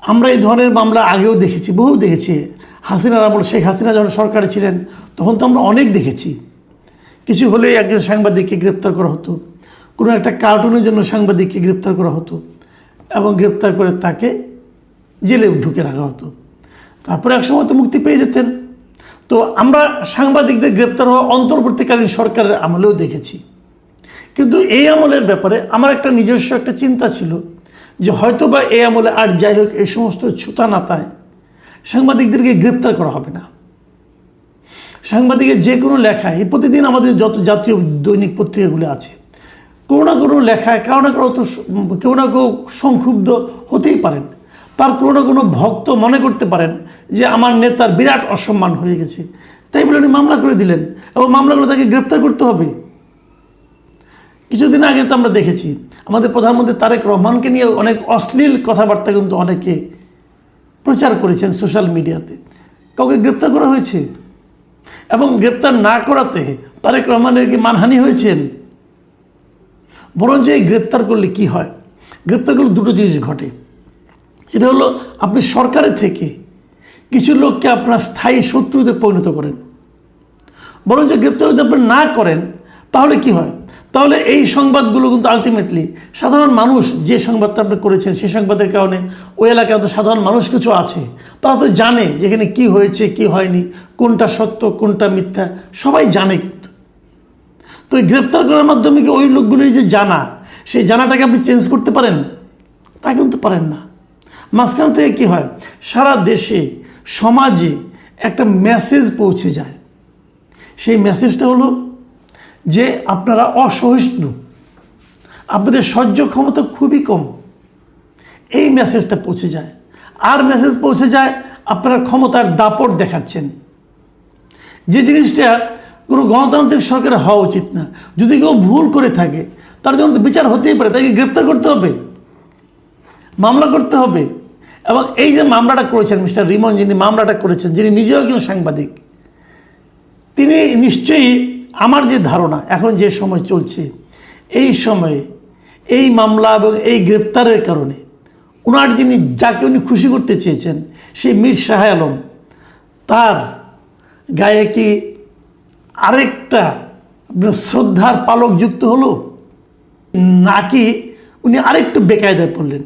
আমরা এই ধরনের মামলা আগেও দেখেছি, বহু দেখেছি। হাসিনার আমল, শেখ হাসিনা যখন সরকারে ছিলেন তখন তো আমরা অনেক দেখেছি। কিছু হলে একজন সাংবাদিককে গ্রেপ্তার করা হতো, কোনো একটা কার্টুনের জন্য সাংবাদিককে গ্রেপ্তার করা হতো এবং গ্রেপ্তার করে তাকে জেলে ঢুকে রাখা হতো, তারপরে এক সময় তো মুক্তি পেয়ে যেতেন। তো আমরা সাংবাদিকদের গ্রেপ্তার হওয়া অন্তর্বর্তীকালীন সরকারের আমলেও দেখেছি। কিন্তু এই আমলের ব্যাপারে আমার একটা নিজস্ব একটা চিন্তা ছিল যে হয়তো বা এই আমলে আর যাই হোক এই সমস্ত ছুতা নাতায় সাংবাদিকদেরকে গ্রেপ্তার করা হবে না। সাংবাদিকের যে কোনো লেখায়, প্রতিদিন আমাদের যত জাতীয় দৈনিক পত্রিকাগুলো আছে, কোনো না কোনো লেখায় কেউ না কেউ সংক্ষুব্ধ হতেই পারেন, তার কোনো না কোনো ভক্ত মনে করতে পারেন যে আমার নেতার বিরাট অসম্মান হয়ে গেছে, তাই বলে উনি মামলা করে দিলেন এবং মামলা করে তাকে গ্রেপ্তার করতে হবে। কিছুদিন আগে তো আমরা দেখেছি আমাদের প্রধানমন্ত্রী তারেক রহমানকে নিয়ে অনেক অশ্লীল কথাবার্তা কিন্তু অনেকে প্রচার করেছেন সোশ্যাল মিডিয়াতে, কাউকে গ্রেপ্তার করা হয়েছে এবং গ্রেপ্তার না করাতে তারেক রহমানের কি মানহানি হয়েছেন? বরঞ্চ এই গ্রেপ্তার করলে কি হয়, গ্রেপ্তার করলে দুটো জিনিস ঘটে। সেটা হলো আপনি সরকারের থেকে কিছু লোককে আপনার স্থায়ী শত্রুতে পরিণত করেন। বরঞ্চ গ্রেপ্তার যদি আপনি না করেন তাহলে কি হয়, তাহলে এই সংবাদগুলো কিন্তু আলটিমেটলি সাধারণ মানুষ, যে সংবাদটা আপনি করেছেন সেই সংবাদের কারণে ওই এলাকায় তো সাধারণ মানুষ কিছু আছে, তারা তো জানে যেখানে কি হয়েছে কি হয়নি, কোনটা সত্য কোনটা মিথ্যা, সবাই জানে। কিন্তু তো এই গ্রেপ্তার করার মাধ্যমে কি ওই লোকগুলির যে জানা, সেই জানাটাকে আপনি চেঞ্জ করতে পারেন? তা কিন্তু পারেন না। মাঝখান থেকে কি হয়, সারা দেশে সমাজে একটা মেসেজ পৌঁছে যায়। সেই মেসেজটা হলো যে আপনারা অসহিষ্ণু, আপনাদের সহ্য ক্ষমতা খুবই কম, এই মেসেজটা পৌঁছে যায়। আর মেসেজ পৌঁছে যায় আপনারা ক্ষমতার দাপট দেখাচ্ছেন, যে জিনিসটা কোনো গণতান্ত্রিক সরকারের হওয়া উচিত না। যদি কেউ ভুল করে থাকে তার জন্য তো বিচার হতেই পারে, তাকে গ্রেপ্তার করতে হবে, মামলা করতে হবে। এবং এই যে মামলাটা করেছেন মিস্টার রিমন, যিনি মামলাটা করেছেন, যিনি নিজেও একজন সাংবাদিক, তিনি নিশ্চয়ই, আমার যে ধারণা এখন যে সময় চলছে, এই সময়ে এই মামলা এবং এই গ্রেপ্তারের কারণে ওনার যিনি, যাকে উনি খুশি করতে চেয়েছেন, সেই মীর শাহ আলম, তার গায়ে কি আরেকটা শ্রদ্ধার পালক যুক্ত হলো, নাকি উনি আরেকটু বেকায়দায় পড়লেন?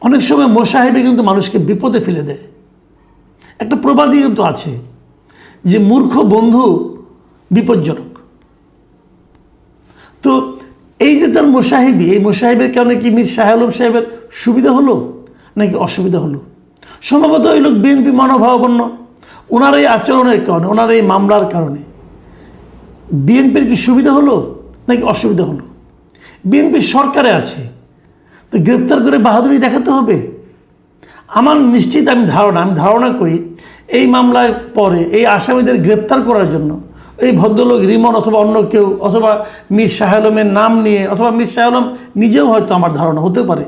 অনেক সময় মোসাহেবে কিন্তু মানুষকে বিপদে ফেলে দেয়। একটা প্রবাদই কিন্তু আছে যে মূর্খ বন্ধু বিপজ্জনক। তো এই যে তার মোসাহেবি, এই মোসাহেবের কারণে কি মীর শাহ আলম সাহেবের সুবিধা হলো নাকি অসুবিধা হলো? সম্ভবত ওই লোক বিএনপি মনোভাবাপন্ন, ওনার এই আচরণের কারণে, ওনার এই মামলার কারণে বিএনপির কি সুবিধা হলো নাকি অসুবিধা হলো? বিএনপি সরকারে আছে, তো গ্রেপ্তার করে বাহাদুরি দেখাতে হবে? আমার নিশ্চিত, আমি ধারণা করি এই মামলার পরে এই আসামিদের গ্রেপ্তার করার জন্য এই ভদ্রলোক রিমন অথবা অন্য কেউ, অথবা মীর শাহ আলমের নাম নিয়ে, অথবা মীর শাহ আলম নিজেও হয়তো, আমার ধারণা হতে পারে,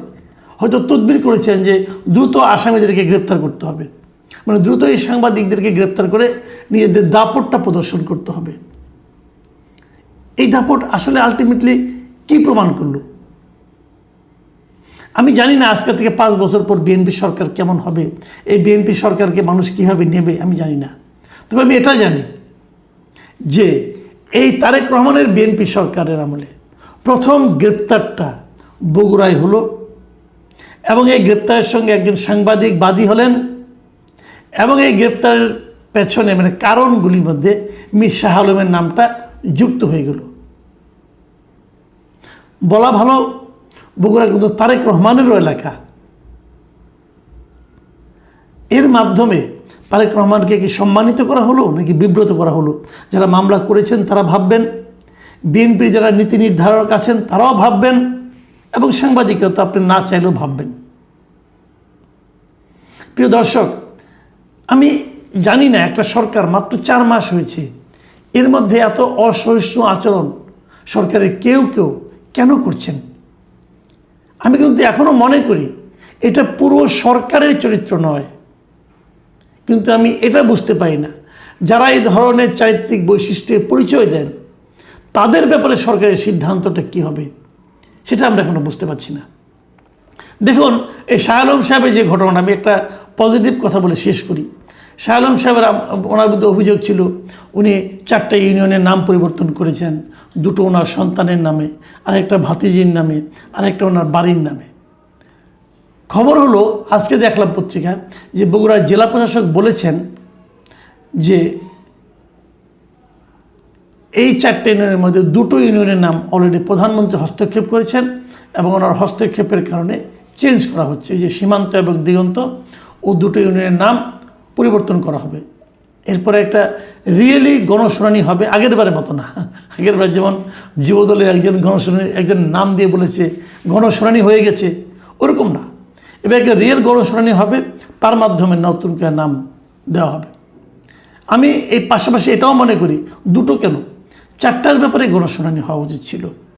হয়তো তদবির করেছেন যে দ্রুত আসামিদেরকে গ্রেপ্তার করতে হবে, মানে দ্রুত এই সাংবাদিকদেরকে গ্রেপ্তার করে নিজেদের দাপটটা প্রদর্শন করতে হবে। এই দাপট আসলে আলটিমেটলি কি প্রমাণ করলো? আমি জানি না আজকে থেকে 5 বছর পর বিএনপি সরকার কেমন হবে, এই বিএনপি সরকারকে মানুষ কীভাবে নেবে আমি জানি না। তবে আমি এটা জানি যে এই তারেক রহমানের বিএনপি সরকারের আমলে প্রথম গ্রেপ্তারটা বগুড়ায় হলো এবং এই গ্রেপ্তারের সঙ্গে একজন সাংবাদিক বাদী হলেন এবং এই গ্রেপ্তারের পেছনে মানে কারণগুলির মধ্যে মীর শাহ আলমের নামটা যুক্ত হয়ে গেল। বলা ভালো, বগুড়া কিন্তু তারেক রহমানেরও এলাকা। এর মাধ্যমে তারেক রহমানকে কি সম্মানিত করা হলো নাকি বিব্রত করা হলো? যারা মামলা করেছেন তারা ভাববেন, বিএনপির যারা নীতি নির্ধারক আছেন তারাও ভাববেন, এবং সাংবাদিকরা তো আপনি না চাইলেও ভাববেন। প্রিয় দর্শক, আমি জানি না একটা সরকার মাত্র 4 মাস হয়েছে, এর মধ্যে এত অসহিষ্ণু আচরণ সরকারের কেউ কেন করছেন? আমি কিন্তু এখনো মনে করি এটা পুরো সরকারের চরিত্র নয়, কিন্তু আমি এটা বুঝতে পারি না যারা এই ধরনের চারিত্রিক বৈশিষ্ট্যের পরিচয় দেন তাদের ব্যাপারে সরকারের সিদ্ধান্তটা কি হবে সেটা আমরা এখনো বুঝতে পারছি না। দেখুন, এই শাহ আলম সাহেবের যে ঘটনা, আমি একটা পজিটিভ কথা বলে শেষ করি। শাহ আলম সাহেবের ওনার বিরুদ্ধে অভিযোগ ছিল উনি 4টা ইউনিয়নের নাম পরিবর্তন করেছেন, 2টো ওনার সন্তানের নামে, আরেকটা ভাতিজির নামে, আরেকটা ওনার বাড়ির নামে। খবর হলো, আজকে দেখলাম পত্রিকায় যে বগুড়ার জেলা প্রশাসক বলেছেন যে এই 4টে ইউনিয়নের মধ্যে 2টো ইউনিয়নের নাম অলরেডি প্রধানমন্ত্রী হস্তক্ষেপ করেছেন এবং ওনার হস্তক্ষেপের কারণে চেঞ্জ করা হচ্ছে। যে সীমান্ত এবং দিগন্ত ও 2টো ইউনিয়নের নাম পরিবর্তন করা হবে। এরপরে একটা রিয়েলি গণশুনানি হবে, আগের বারের মতো না। আগের বার যেমন যুবদলের একজন নাম দিয়ে বলেছে গণশুনানি হয়ে গেছে, ওরকম না। এবার একটা রিয়েল গণশুনানি হবে, তার মাধ্যমে নতুন করে নাম দেওয়া হবে। আমি এই পাশাপাশি এটাও মনে করি 2টো কেন 4টার ব্যাপারে গণশুনানি হওয়া উচিত ছিল।